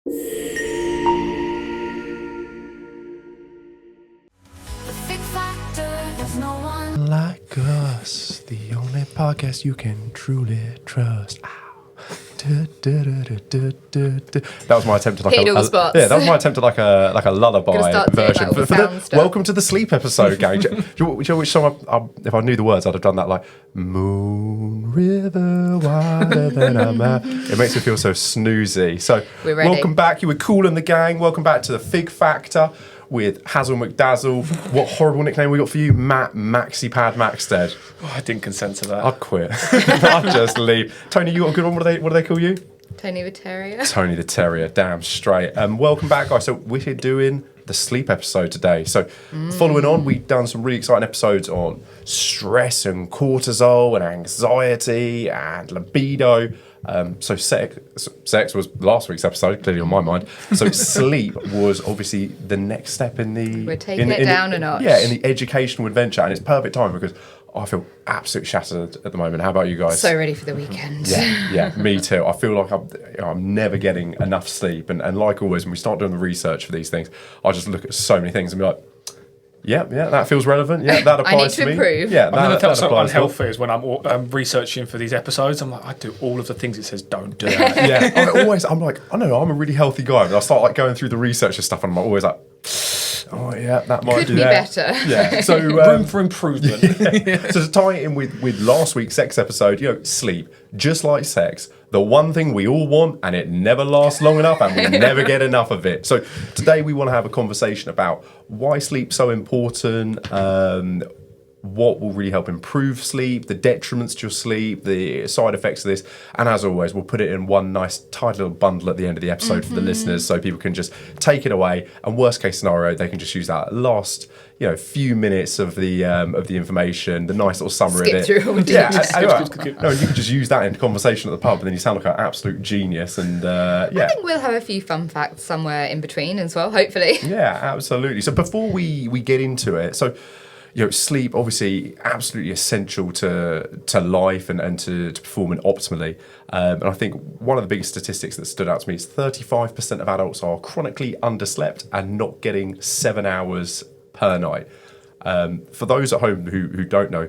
Like us, the only podcast you can truly trust. That was my attempt to that was my attempt at like a lullaby version. Welcome to the sleep episode, gang. Do you know which song? If I knew the words, I'd have done that. Like Moon River, wider than a map. It makes me feel so snoozy. So welcome back. You were cool in the gang. Welcome back to the Fig Factor with Hazel McDazzle. What horrible nickname we got for you? Matt Maxipad Maxted. Oh, I didn't consent to that. I'd quit. I'd just leave. Tony, you got a good one? What do they call you? Tony the Terrier. Tony the Terrier, damn straight. Welcome back, guys. So we're doing the sleep episode today. So following on, we've done some really exciting episodes on stress and cortisol and anxiety and libido. So sex was last week's episode, clearly on my mind. So sleep was obviously the next step in the... We're taking it down a notch. Yeah, in the educational adventure. And it's perfect time because I feel absolutely shattered at the moment. How about you guys? So ready for the weekend. Yeah, me too. I feel like I'm never getting enough sleep. And like always, when we start doing the research for these things, I just look at so many things and be like, yeah, that feels relevant. Yeah, that applies to me. I need to improve. Yeah, I've never felt so unhealthy as when I'm researching for these episodes. I'm like, I do all of the things it says don't do. Yeah, I'm like, I know, I'm a really healthy guy, but I start like going through the research and stuff, and I'm always like, oh yeah, that might could be better. Yeah, so room for improvement. Yeah. So to tie it in with last week's sex episode, sleep, just like sex, the one thing we all want, and it never lasts long enough, and we never get enough of it. So today we want to have a conversation about why sleep's so important, what will really help improve sleep, the detriments to your sleep, the side effects of this, and as always, we'll put it in one nice tight little bundle at the end of the episode for the listeners, so people can just take it away. And worst case scenario, they can just use that last few minutes of the information, the nice little summary of it. Skip through all the No, you can just use that in conversation at the pub, and then you sound like an absolute genius. And I think we'll have a few fun facts somewhere in between as well, hopefully. Yeah, absolutely. So before we get into it, sleep obviously absolutely essential to life and to performing optimally. And I think one of the biggest statistics that stood out to me is 35% of adults are chronically underslept and not getting 7 hours per night. For those at home who don't know,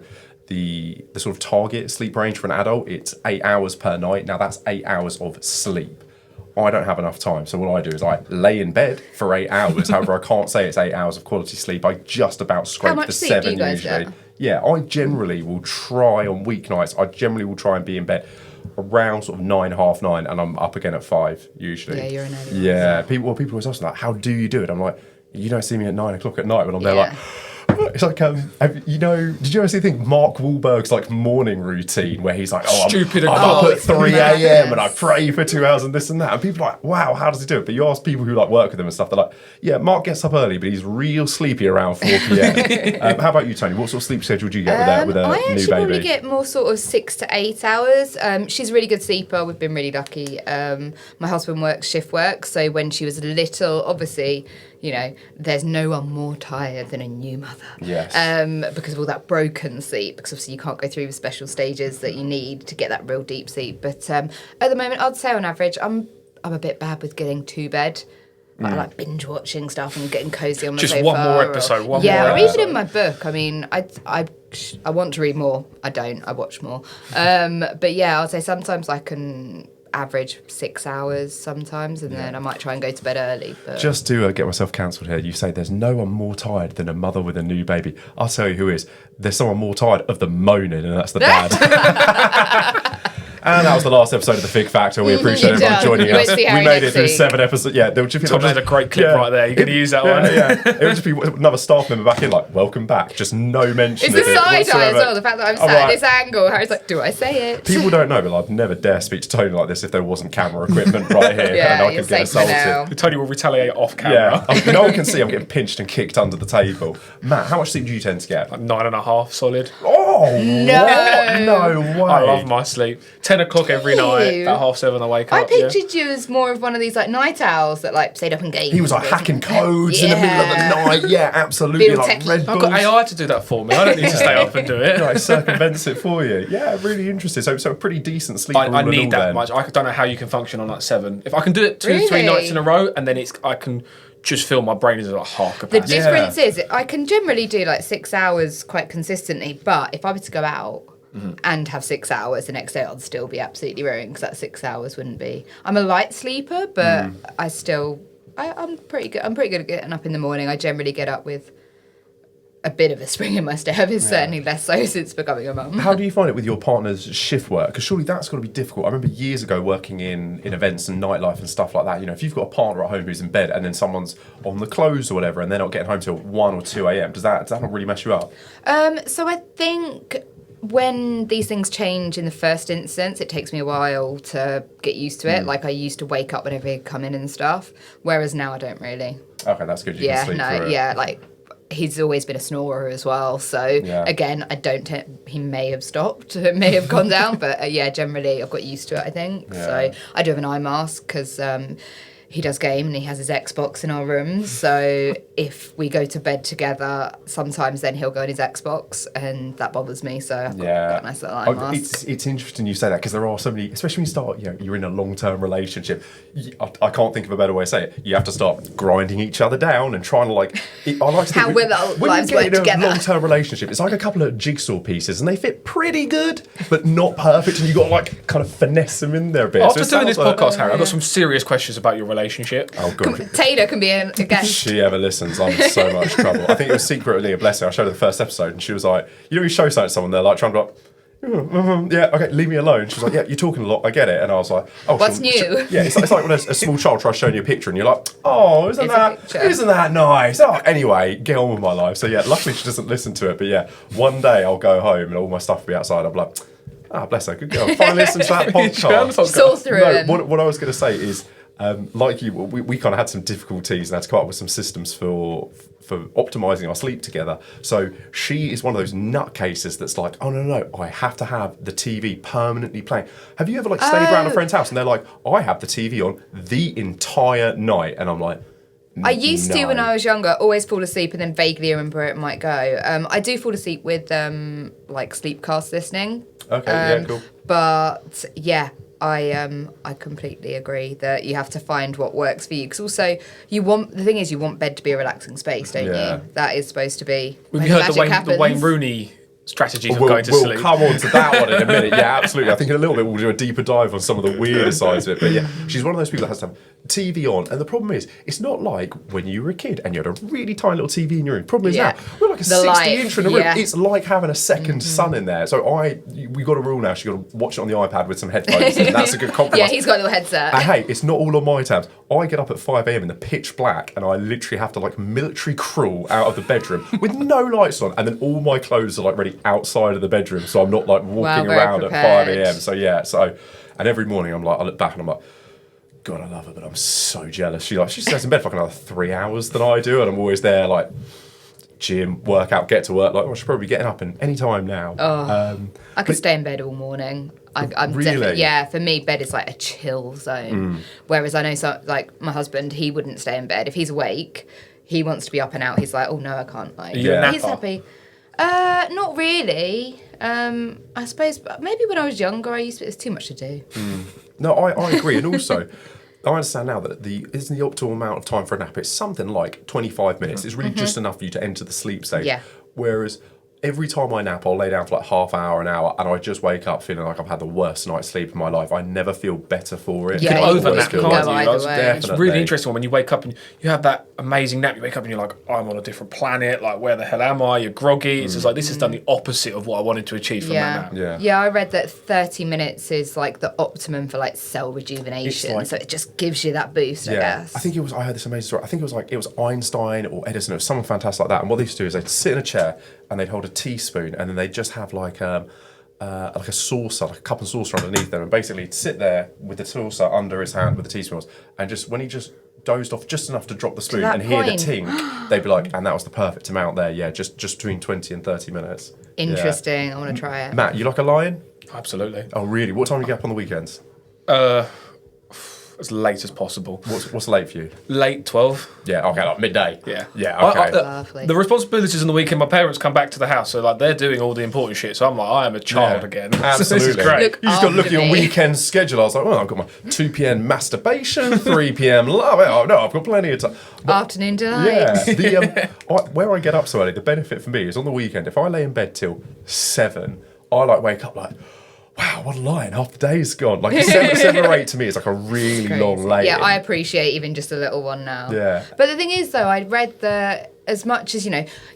the sort of target sleep range for an adult, it's 8 hours per night. Now that's 8 hours of sleep. I don't have enough time, so what I do is I lay in bed for 8 hours. However, I can't say it's 8 hours of quality sleep. I just about scrape the 7 do you guys usually. get? Yeah, I generally will try on weeknights. I generally will try and be in bed around sort of 9, half 9, and I'm up again at 5 usually. Yeah, you're an early. Yeah, people always ask me like, how do you do it? I'm like, you don't see me at 9 o'clock at night when I'm there like. It's like, did you ever see the thing, Mark Wahlberg's like morning routine where he's like, I'm up at 3 a.m. and I pray for 2 hours and this and that. And people are like, wow, how does he do it? But you ask people who like work with him and stuff, they're like, yeah, Mark gets up early, but he's real sleepy around 4 p.m. How about you, Tony? What sort of sleep schedule do you get with a new baby? I actually probably get more sort of 6 to 8 hours. She's a really good sleeper. We've been really lucky. My husband works shift work, so when she was little, obviously, there's no one more tired than a new mother. Yes. Because of all that broken sleep, because obviously you can't go through the special stages that you need to get that real deep sleep. But at the moment, I'd say on average, I'm a bit bad with getting to bed. I like binge watching stuff and getting cozy on the sofa. Just one more episode. Or even in my book. I mean, I want to read more. I don't. I watch more. But yeah, I'd say sometimes I can average 6 hours sometimes, and then I might try and go to bed early. But just to get myself cancelled here, you say there's no one more tired than a mother with a new baby. I'll tell you who is. There's someone more tired of the moaning, and that's the dad. And that was the last episode of the Fig Factor. We appreciate everyone joining us. We made it through 7 episodes. Yeah, there would just be Tom had a great clip right there. You're going to use that one. Yeah, it would just be another staff member back in, like, welcome back. Just no mention of it. It's the side eye as well. The fact that I'm sat at this angle. Harry's like, do I say it? People don't know, but I'd never dare speak to Tony like this if there wasn't camera equipment right here. Yeah, and I could get assaulted. Tony will retaliate off camera. Yeah, no one can see I'm getting pinched and kicked under the table. Matt, how much sleep do you tend to get? Like 9.5 solid. Oh, Oh, no way. I love my sleep. 10 o'clock every night, about 6:30 I wake I up. pictured you as more of one of these like night owls that like stayed up and gamed. He was like hacking codes in the middle of the night. Yeah, absolutely. Real Like techie. Red I've Bulls. got AI to do that for me. I don't need to stay up and do it. No, it circumvents it for you. Yeah, really interesting. So a pretty decent sleep. I need that much. I don't know how you can function on like 7. If I can do it 2-3 Really? nights in a row, and then I can just feel my brain is at like half The capacity. difference is I can generally do like 6 hours quite consistently, but if I were to go out and have 6 hours the next day, I'd still be absolutely ruined because that 6 hours wouldn't be. I'm a light sleeper, but I'm pretty good. I'm pretty good at getting up in the morning. I generally get up with a bit of a spring in my step. It's certainly less so since becoming a mum. How do you find it with your partner's shift work? Because surely that's got to be difficult. I remember years ago working in events and nightlife and stuff like that. You know, if you've got a partner at home who's in bed and then someone's on the clothes or whatever and they're not getting home till 1 or 2 a.m., does that not really mess you up? So I think when these things change in the first instance, it takes me a while to get used to it. Like I used to wake up whenever he'd come in and stuff, whereas now I don't really. Okay, that's good. You can sleep through it. Like he's always been a snorer as well. So again, he may have stopped, it may have gone down, but generally I've got used to it, I think. Yeah. So I do have an eye mask because he does game and he has his Xbox in our room. So if we go to bed together, sometimes then he'll go on his Xbox and that bothers me. So I've got a nice little eye mask. It's interesting you say that because there are so many, especially when you start, you're in a long-term relationship. I can't think of a better way to say it. You have to start grinding each other down and trying to I like to think How will our when lives you work get in together? a long-term relationship, it's like a couple of jigsaw pieces and they fit pretty good, but not perfect, and you got to like kind of finesse them in there a bit. After So it doing this sounds podcast, Harry, I've got some serious questions about your relationship. Oh god. Taylor can be a If guest. she ever listens, I'm in so much trouble. I think it was secretly a blessing. I showed her the first episode and she was like, you know, you show something to someone, they're like trying to yeah, okay, leave me alone. She was like, yeah, you're talking a lot, I get it. And I was like, oh, What's new? Yeah, it's like when a small child tries showing you a picture and you're like, oh, isn't that nice? Oh, anyway, get on with my life. So yeah, luckily she doesn't listen to it. But yeah, one day I'll go home and all my stuff will be outside. I'll be like, bless her, good girl. Finally listen to that podcast. Saw through him. What I was going to say is, like you, we kind of had some difficulties and had to come up with some systems for optimizing our sleep together. So she is one of those nutcases that's like, oh no, I have to have the TV permanently playing. Have you ever stayed around a friend's house and they're like, I have the TV on the entire night, and I'm like, I used to when I was younger, always fall asleep and then vaguely remember it might go. I do fall asleep with sleep cast listening. Okay, yeah, cool. But yeah, I completely agree that you have to find what works for you, because also you want bed to be a relaxing space, don't you? That is supposed to be. We've heard the Wayne Rooney strategies of going to sleep. We'll come on to that one in a minute. Yeah, absolutely. I think in a little bit we'll do a deeper dive on some of the weirder sides of it. But yeah, she's one of those people that has to have TV on. And the problem is, it's not like when you were a kid and you had a really tiny little TV in your room. Problem is now, we're like a 60-inch in a room. It's like having a second son in there. So we got a rule now. She's got to watch it on the iPad with some headphones in. That's a good compromise. Yeah, he's got a little headset. And hey, it's not all on my tabs. I get up at 5 a.m. in the pitch black and I literally have to military crawl out of the bedroom with no lights on, and then all my clothes are ready outside of the bedroom, so I'm not walking around at 5 a.m. So yeah, and every morning I look back and I'm like, God, I love her, but I'm so jealous. She stays in bed for another 3 hours than I do, and I'm always there gym, workout, get to work. I should probably be getting up any time now. I could stay in bed all morning. I'm really? For me, bed is a chill zone. Whereas I know my husband, he wouldn't stay in bed. If he's awake, he wants to be up and out. He's like, oh no, I can't. He's happy. Not really. I suppose maybe when I was younger, it's too much to do. No, I agree. And also, I understand now that isn't the optimal amount of time for a nap? It's something like 25 minutes. It's really just enough for you to enter the sleep stage. Yeah. Whereas every time I nap, I'll lay down for half hour, an hour, and I just wake up feeling like I've had the worst night's sleep of my life. I never feel better for it. Yeah, you can overnap, can can't go you? either way. It's really interesting when you wake up and you have that amazing nap. You wake up and you're like, I'm on a different planet. Where the hell am I? You're groggy. It's just this has done the opposite of what I wanted to achieve from that nap. Yeah, I read that 30 minutes is the optimum for cell rejuvenation. So it just gives you that boost, I guess. I think I heard this amazing story. I think it was Einstein or Edison or someone fantastic like that. And what they used to do is they'd sit in a chair and they'd hold a teaspoon, and then they'd just have a saucer, a cup and saucer underneath them, and basically sit there with the saucer under his hand with the teaspoons, and just when he just dozed off just enough to drop the spoon that and hear the point. ting, they'd be like, and that was the perfect amount there. Yeah, just between 20 and 30 minutes. Interesting. I want to try it. Matt, you like a lion? Absolutely. Oh, really? What time do you get up on the weekends? As late as possible. What's late for you? Late 12. Yeah, okay, like midday. Yeah. Yeah, okay. Lovely. The responsibilities on the weekend, my parents come back to the house, so like they're doing all the important shit. So I'm like, I am a child again. Absolutely. So this is great. Look You just got to look at after your me. weekend schedule. I was like, well, I've got my 2 p.m. masturbation, 3 p.m. love. Oh, no, I've got plenty of time. Afternoon delight. Yeah. Where I get up so early, the benefit for me is on the weekend, if I lay in bed till 7, I wake up like, wow, what a line. Half the day's gone. Like 7 or 8 to me is like a really Crazy. long lay. Yeah, I appreciate even just a little one now. Yeah. But the thing is, though, I read that as much as,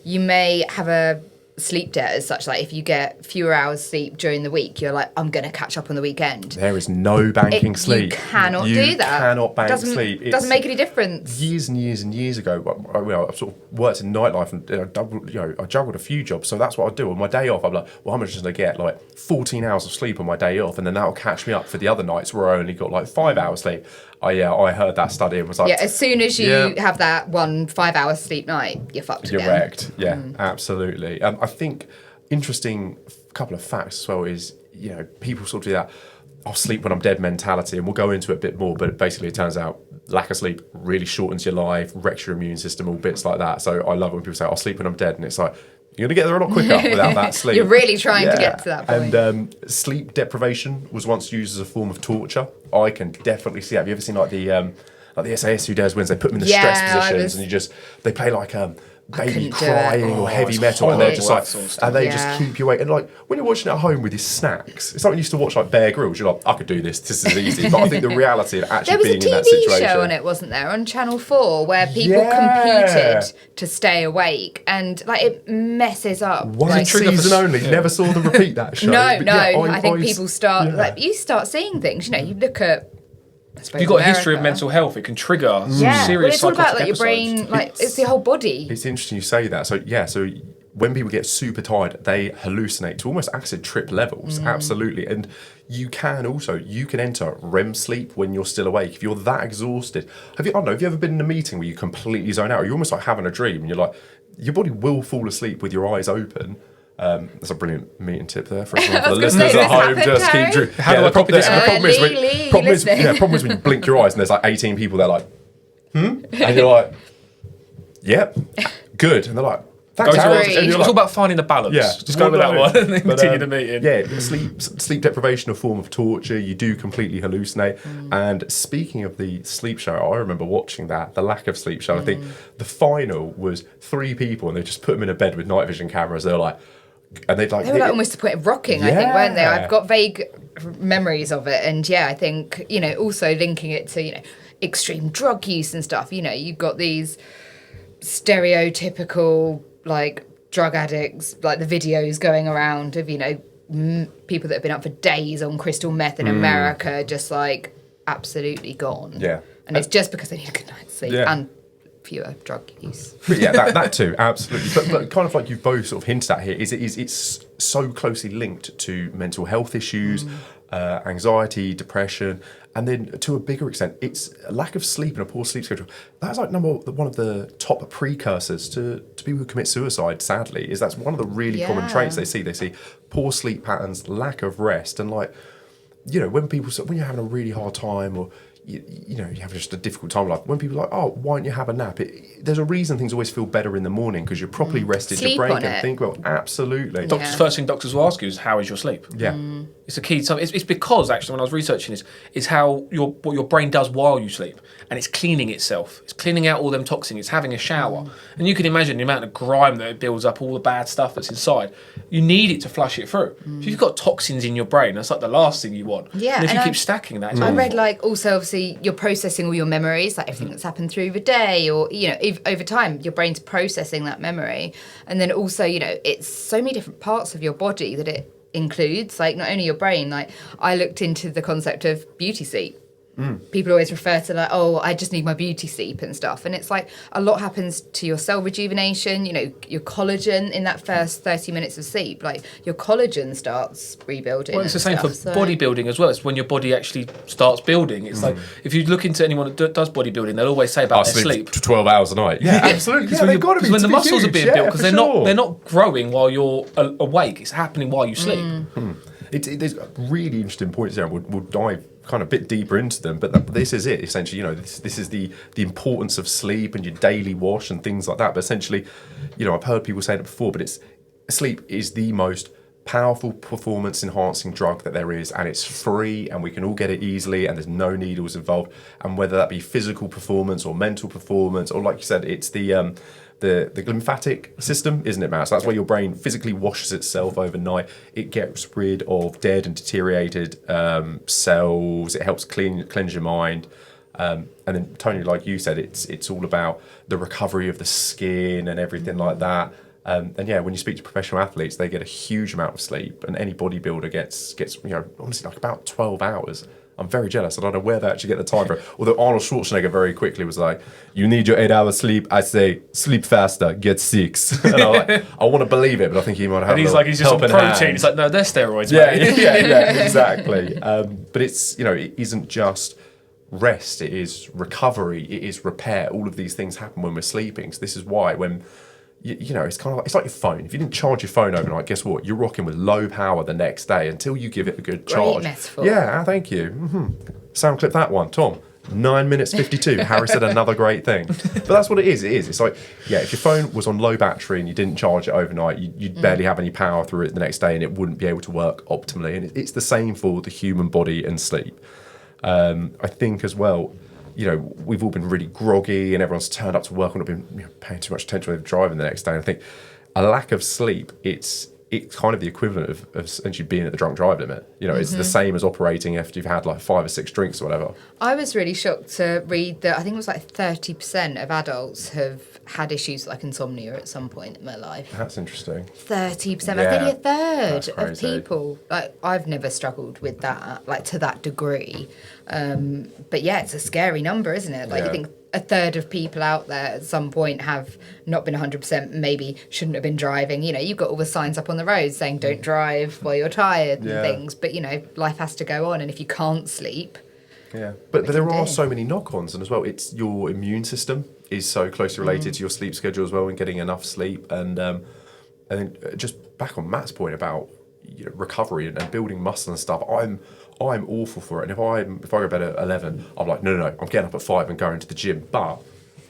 you may have a sleep debt as such, like if you get fewer hours sleep during the week, you're like, I'm going to catch up on the weekend. There is no banking sleep. You cannot do that. You cannot bank sleep. Doesn't make any difference. Years and years and years ago, I've sort of worked in nightlife and I juggled a few jobs. So that's what I do. On my day off, I'm like, well, I'm just going to get like 14 hours of sleep on my day off, and then that'll catch me up for the other nights where I only got like 5 hours sleep. I heard that study and was like, Yeah, as soon as you have that 1 5-hour sleep night, you're fucked you're again. wrecked. Yeah, absolutely. I think interesting couple of facts as well is, people sort of do that, I'll sleep when I'm dead mentality, and we'll go into it a bit more, but basically it turns out lack of sleep really shortens your life, wrecks your immune system, all bits like that. So I love it when people say, I'll sleep when I'm dead, and it's like, you're going to get there a lot quicker without that sleep. You're really trying to get to that point. And sleep deprivation was once used as a form of torture. I can definitely see that. Have you ever seen like the SAS who does when they put them in the stress positions and they play like baby crying or heavy metal, and they're just like, and they just keep you awake. And like when you're watching at home with your snacks, it's like when you used to watch like Bear Grylls. You're like, I could do this. This is easy. But I think the reality of actually being in that situation. There was a TV show on it, wasn't there, on Channel 4, where people competed to stay awake, and like it messes up. One season only. Never saw them repeat that show. No. I think people start you start seeing things. You look at. You've got a history of mental health. It can trigger serious it's all about like episodes. your brain, it's the whole body. It's interesting you say that. So when people get super tired, they hallucinate to almost acid trip levels. Absolutely. And you can enter REM sleep when you're still awake. If you're that exhausted, have you ever been in a meeting where you completely zone out? You're almost like having a dream, and you're like, your body will fall asleep with your eyes open. That's a brilliant meeting tip there for everyone. For the listeners at home, just keep dreaming. The problem is when you blink your eyes and there's like 18 people there like, and you're like, yep, good. And they're like, thanks, Aaron. It's all about finding the balance. Yeah, just go with that one and then continue the meeting. Yeah, sleep deprivation, a form of torture. You do completely hallucinate. And speaking of the sleep show, I remember watching that, the lack of sleep show. I think the final was 3 people, and they just put them in a bed with night vision cameras. They're like, and they were like almost to the point of rocking, I think, weren't they? I've got vague memories of it, and I think also linking it to extreme drug use and stuff. You've got these stereotypical like drug addicts, like the videos going around of people that have been up for days on crystal meth in America, just like absolutely gone. Yeah, and it's just because they need a good night's sleep and fewer drug use. Yeah, that too, absolutely. But kind of like you've both sort of hinted at here, it's so closely linked to mental health issues, anxiety, depression, and then to a bigger extent, it's a lack of sleep and a poor sleep schedule. That's like one of the top precursors to people who commit suicide. Sadly, that's one of the really common traits they see. They see poor sleep patterns, lack of rest, and like when you're having a really hard time or you have just a difficult time in life, when people are like, oh, why don't you have a nap? There's a reason things always feel better in the morning, because you're properly rested, Sleep your brain on can it. think well. Absolutely. First thing doctors will ask you is, how is your sleep? Yeah. It's a key to something. It's because actually when I was researching this, is how what your brain does while you sleep, and it's cleaning itself. It's cleaning out all them toxins. It's having a shower, and you can imagine the amount of grime that it builds up, all the bad stuff that's inside. You need it to flush it through. If you've got toxins in your brain, that's like the last thing you want. Yeah, and if and you keep stacking that, I read also obviously you're processing all your memories, like everything that's happened through the day, or over time your brain's processing that memory, and then also it's so many different parts of your body that it includes, like not only your brain. Like I looked into the concept of beauty sleep, People always refer to like, oh, I just need my beauty sleep and stuff. And it's like a lot happens to your cell rejuvenation, you know, your collagen in that first 30 minutes of sleep. Like your collagen starts rebuilding. Well, it's the same for bodybuilding as well. It's when your body actually starts building. It's like if you look into anyone that does bodybuilding, they'll always say about their sleep. 12 hours a night. Yeah, absolutely. Because when the muscles are being built, because they're not growing while you're awake. It's happening while you sleep. There's really interesting points there, and we'll dive kind of a bit deeper into them. But this is it, essentially. You know, this is the importance of sleep and your daily wash and things like that. But essentially, you know, I've heard people saying it before, but sleep is the most powerful performance enhancing drug that there is, and it's free, and we can all get it easily, and there's no needles involved. And whether that be physical performance or mental performance, or like you said, it's the lymphatic system, isn't it, Matt? So that's where your brain physically washes itself overnight. It gets rid of dead and deteriorated cells. It helps cleanse your mind. And then, Tony, like you said, it's all about the recovery of the skin and everything like that. And yeah, when you speak to professional athletes, they get a huge amount of sleep, and any bodybuilder gets you know, honestly, like about 12 hours. I'm very jealous. I don't know where they actually get the time for it. Although Arnold Schwarzenegger very quickly was like, you need your 8 hours sleep. I say, sleep faster, get 6. And I'm like, I want to believe it, but I think he might have and he's like, he's just on protein. He's like, no, they're steroids, mate. Yeah, exactly. But it's, you know, it isn't just rest. It is recovery. It is repair. All of these things happen when we're sleeping. So this is why when... You know, it's kind of like, it's like your phone. If you didn't charge your phone overnight, guess what? You're rocking with low power the next day until you give it a good charge. Great metaphor. Yeah, thank you. Sound clip that one, Tom. 9 minutes 52. Harry said another great thing. But that's what it is. It is. It's like, yeah, if your phone was on low battery and you didn't charge it overnight, you'd barely have any power through it the next day, and it wouldn't be able to work optimally. And it's the same for the human body and sleep. I think as well, you know, we've all been really groggy, and everyone's turned up to work and not been, you know, paying too much attention when they're driving the next day. And I think a lack of sleep, it's kind of the equivalent of essentially being at the drunk drive limit. You know, it's the same as operating after you've had like 5 or 6 drinks or whatever. I was really shocked to read that I think it was like 30% of adults have had issues like insomnia at some point in their life. That's interesting. 30%, Yeah, like only a third of crazy. people. Like, I've never struggled with that, like to that degree. But yeah, it's a scary number, isn't it? Like, Yeah. you think a third of people out there at some point have not been 100%, maybe shouldn't have been driving. You know, you've got all the signs up on the road saying don't drive while you're tired and things. But, you know, life has to go on. And if you can't sleep... Yeah, but there are so many knock-ons, and as well, it's your immune system is so closely related to your sleep schedule as well, and getting enough sleep. And then just back on Matt's point about, you know, recovery and building muscle and stuff. I'm awful for it. And if I go to bed at 11, I'm like, no, I'm getting up at 5 and going to the gym. But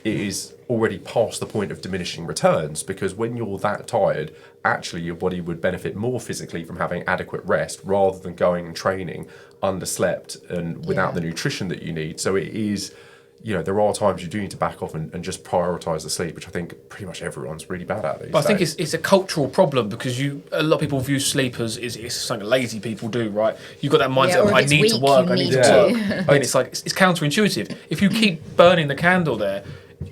it is already past the point of diminishing returns, because when you're that tired, actually your body would benefit more physically from having adequate rest rather than going and training underslept and without the nutrition that you need. So it is, you know, there are times you do need to back off and just prioritise the sleep, which I think pretty much everyone's really bad at these days. I think it's a cultural problem, because a lot of people view sleep as it's something lazy people do, right? You've got that mindset of, I need to work, I need to work. And it's like, it's counterintuitive. If you keep burning the candle there,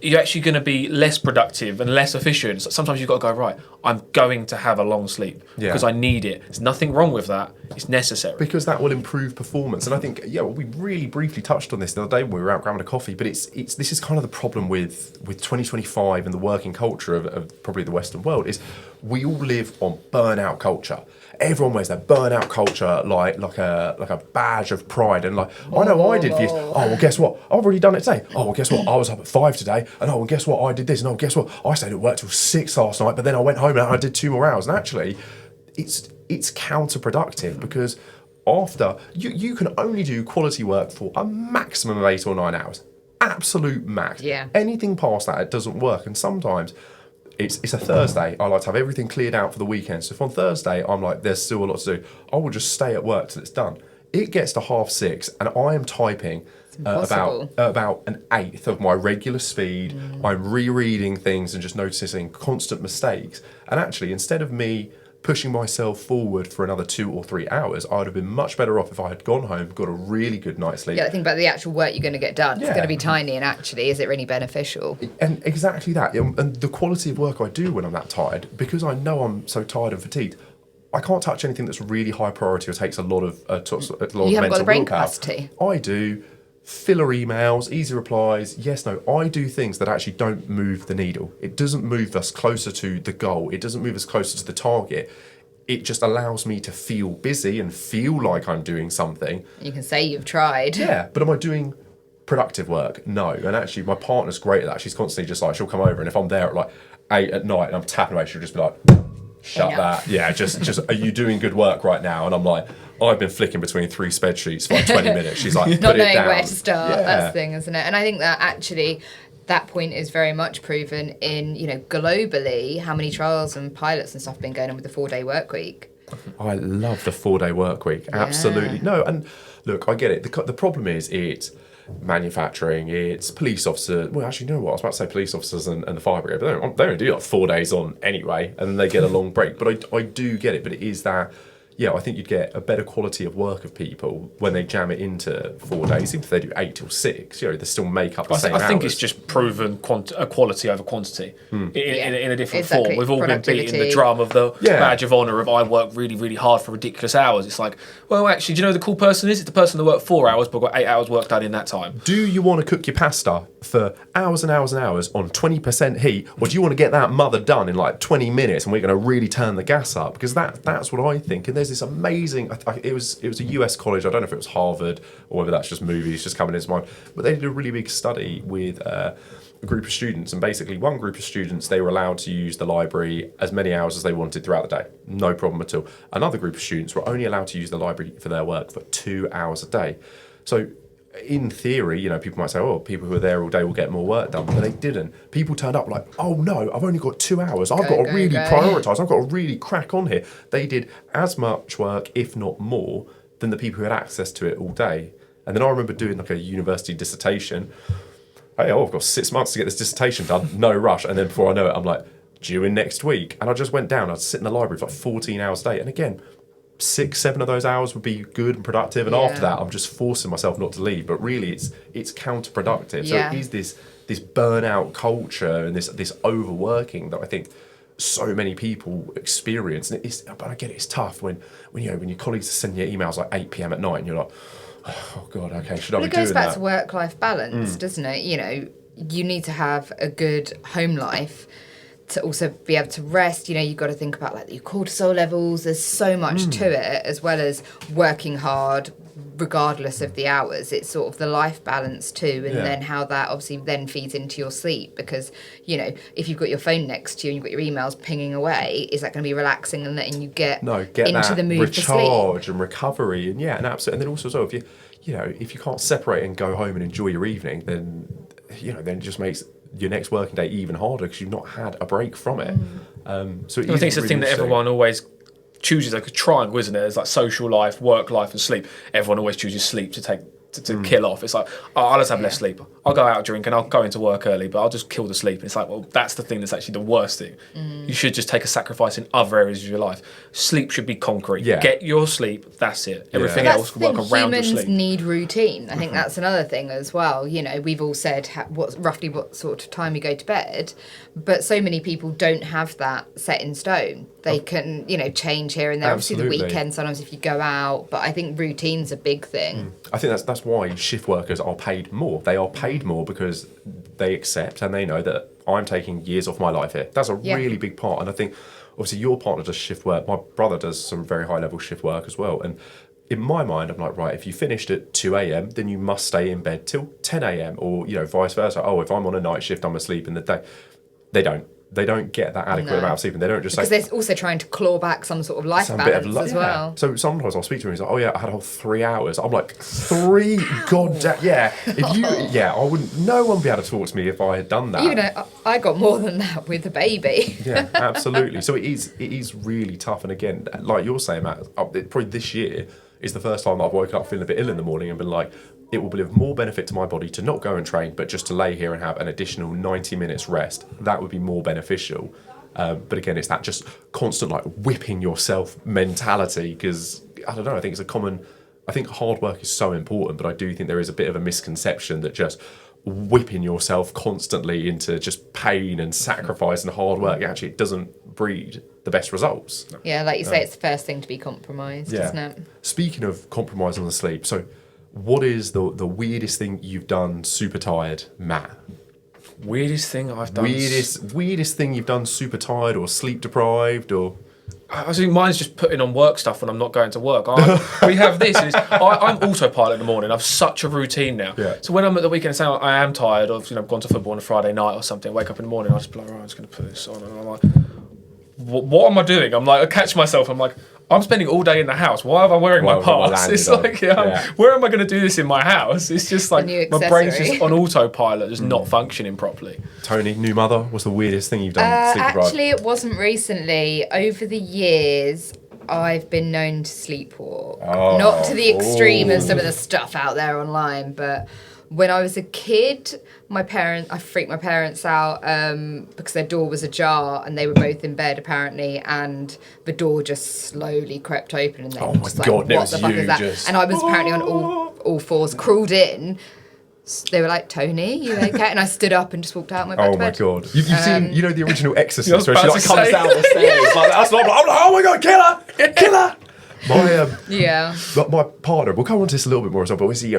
you're actually going to be less productive and less efficient. So sometimes you've got to go, right, I'm going to have a long sleep because I need it. There's nothing wrong with that. It's necessary. Because that will improve performance. And I think, we really briefly touched on this the other day when we were out grabbing a coffee, but this is kind of the problem with 2025 and the working culture of probably the Western world, is we all live on burnout culture. Everyone wears that burnout culture like a badge of pride, and like, I know I did for years. Oh, well, guess what? I've already done it today. Oh, well, guess what? I was up at 5 today, and oh, well, guess what? I did this, and oh, guess what? I stayed at work till 6 last night, but then I went home and I did 2 more hours. And actually, it's counterproductive, because after you can only do quality work for a maximum of 8 or 9 hours, absolute max. Yeah. Anything past that, it doesn't work, and sometimes. It's a Thursday. I like to have everything cleared out for the weekend. So if on Thursday I'm like, there's still a lot to do, I will just stay at work till it's done. It gets to 6:30 and I am typing about an eighth of my regular speed. I'm rereading things and just noticing constant mistakes. And actually, instead of me pushing myself forward for another 2 or 3 hours, I would have been much better off if I had gone home, got a really good night's sleep. Yeah, think about the actual work you're going to get done. It's going to be tiny, and actually, is it really beneficial? And exactly that. And the quality of work I do when I'm that tired, because I know I'm so tired and fatigued, I can't touch anything that's really high priority or takes a lot of mental willpower. You haven't got the brain capacity. I do. filler emails, easy replies, yes, no. I do things that actually don't move the needle. It doesn't move us closer to the goal. It doesn't move us closer to the target. It just allows me to feel busy and feel like I'm doing something. You can say you've tried. Yeah, but am I doing productive work? No. And actually, my partner's great at that. She's constantly just like, she'll come over, and if I'm there at like 8 at night and I'm tapping away, she'll just be like, shut that. Yeah, just, are you doing good work right now? And I'm like, I've been flicking between 3 spreadsheets for like 20 minutes. She's like, not put it knowing down. where to start. Yeah. That's the thing, isn't it? And I think that actually that point is very much proven in, globally, how many trials and pilots and stuff have been going on with the 4-day work week. I love the 4-day work week. Absolutely. No, and look, I get it. The problem is it's manufacturing, it's police officers. Well, actually, you know what? I was about to say police officers and the fire brigade, but they only do like 4 days on anyway, and then they get a long break. But I do get it. But it is that, I think you'd get a better quality of work of people when they jam it into 4 days. Even if they do 8 till 6, they still make up the same hours. I think it's just proven quality over quantity in a different form. We've all been beating the drum of the badge of honour of I work really, really hard for ridiculous hours. It's like, well, actually, do you know who the cool person is? It's the person that worked 4 hours but got 8 hours work done in that time. Do you want to cook your pasta for hours and hours and hours on 20% heat, or do you want to get that mother done in like 20 minutes and we're going to really turn the gas up? Because that's what I think. And there's this amazing, it was a US college, I don't know if it was Harvard or whether that's just movies just coming into mind, but they did a really big study with a group of students, and basically one group of students, they were allowed to use the library as many hours as they wanted throughout the day, no problem at all. Another group of students were only allowed to use the library for their work for 2 hours a day. So in theory, people might say, oh, people who are there all day will get more work done, but they didn't. People turned up like, oh no, I've only got 2 hours. I've got to really prioritise. I've got to really crack on here. They did as much work, if not more, than the people who had access to it all day. And then I remember doing like a university dissertation. Hey, I've got 6 months to get this dissertation done. No rush. And then before I know it, I'm like, due in next week. And I just went down. I'd sit in the library for like 14 hours a day. And again, 6-7 of those hours would be good and productive, and after that I'm just forcing myself not to leave. But really it's counterproductive. So it is this burnout culture and this overworking that I think so many people experience. And but I get it, it's tough when your colleagues are sending you emails like 8 p.m. at night and you're like, oh god, okay, should I be doing that? It goes back to work-life balance, doesn't it? You need to have a good home life to also be able to rest. You've got to think about like your cortisol levels. There's so much to it, as well as working hard regardless of the hours. It's sort of the life balance too, and then how that obviously then feeds into your sleep, because if you've got your phone next to you and you've got your emails pinging away, is that going to be relaxing and letting you get into the mood for sleep? Recharge and recovery, and absolutely. And then also as well, if you can't separate and go home and enjoy your evening, then then it just makes your next working day even harder because you've not had a break from it. So I think it's the thing that everyone always chooses, like a triangle, isn't it? It's like social life, work life, and sleep. Everyone always chooses sleep to kill off. It's like, I'll just have less sleep. I'll go out, drink, and I'll go into work early, but I'll just kill the sleep. And it's like, well, that's the thing that's actually the worst thing. You should just take a sacrifice in other areas of your life. Sleep should be concrete. Get your sleep, that's it. Everything else can work around your sleep. Humans need routine. I think that's another thing as well. We've all said roughly what sort of time you go to bed, but so many people don't have that set in stone. They can, change here and there. Absolutely. Obviously the weekend, sometimes if you go out, but I think routine's a big thing. I think that's why shift workers are paid more. They are paid more because they accept and they know that I'm taking years off my life here. That's a really big part. And I think, obviously, your partner does shift work. My brother does some very high-level shift work as well. And in my mind, I'm like, right, if you finished at 2 a.m., then you must stay in bed till 10 a.m. or, vice versa. Oh, if I'm on a night shift, I'm asleep in the day. They don't get that adequate amount of sleep, and they don't just because they're also trying to claw back some sort of life balance as well. So sometimes I'll speak to him. He's like, "Oh yeah, I had a whole 3 hours." I'm like, 3 goddamn If you I wouldn't. No one would be able to talk to me if I had done that. Even though I got more than that with the baby. Yeah, absolutely. So it is really tough. And again, like you're saying, Matt, probably this year is the first time that I've woken up feeling a bit ill in the morning and been like, it will be of more benefit to my body to not go and train, but just to lay here and have an additional 90 minutes rest. That would be more beneficial. But again, it's that just constant like whipping yourself mentality, because I don't know, I think I think hard work is so important, but I do think there is a bit of a misconception that just whipping yourself constantly into just pain and sacrifice and hard work, actually it doesn't breed the best results. Yeah, like you say, it's the first thing to be compromised, isn't it? Speaking of compromise on the sleep, so what is the weirdest thing you've done super tired, Matt? Weirdest thing I've done. Weirdest thing you've done super tired or sleep deprived or... I think mine's just putting on work stuff when I'm not going to work. We have this. And I'm autopilot in the morning. I've such a routine now. Yeah. So when I'm at the weekend, say I am tired of, I've gone to football on a Friday night or something, wake up in the morning, I just be like, right, I'm just going to put this on. And I'm like, what am I doing? I'm like, I catch myself. I'm like, I'm spending all day in the house. Why am I wearing my pass? It's like, where am I going to do this in my house? It's just like my brain's just on autopilot, just not functioning properly. Tony, new mother, what's the weirdest thing you've done? Actually, it wasn't recently. Over the years, I've been known to sleepwalk. Not to the extreme of some of the stuff out there online, but when I was a kid, I freaked my parents out because their door was ajar and they were both in bed apparently, and the door just slowly crept open and they were just like, what the fuck is that? And I was apparently on all fours, crawled in. They were like, Tony, you okay? And I stood up and just walked out and went back to bed. Oh my God. You've seen, the original Exorcist where she like comes down the stairs like that's not, I'm like, oh my God, killer! My partner, we'll come on to this a little bit more as well, but obviously,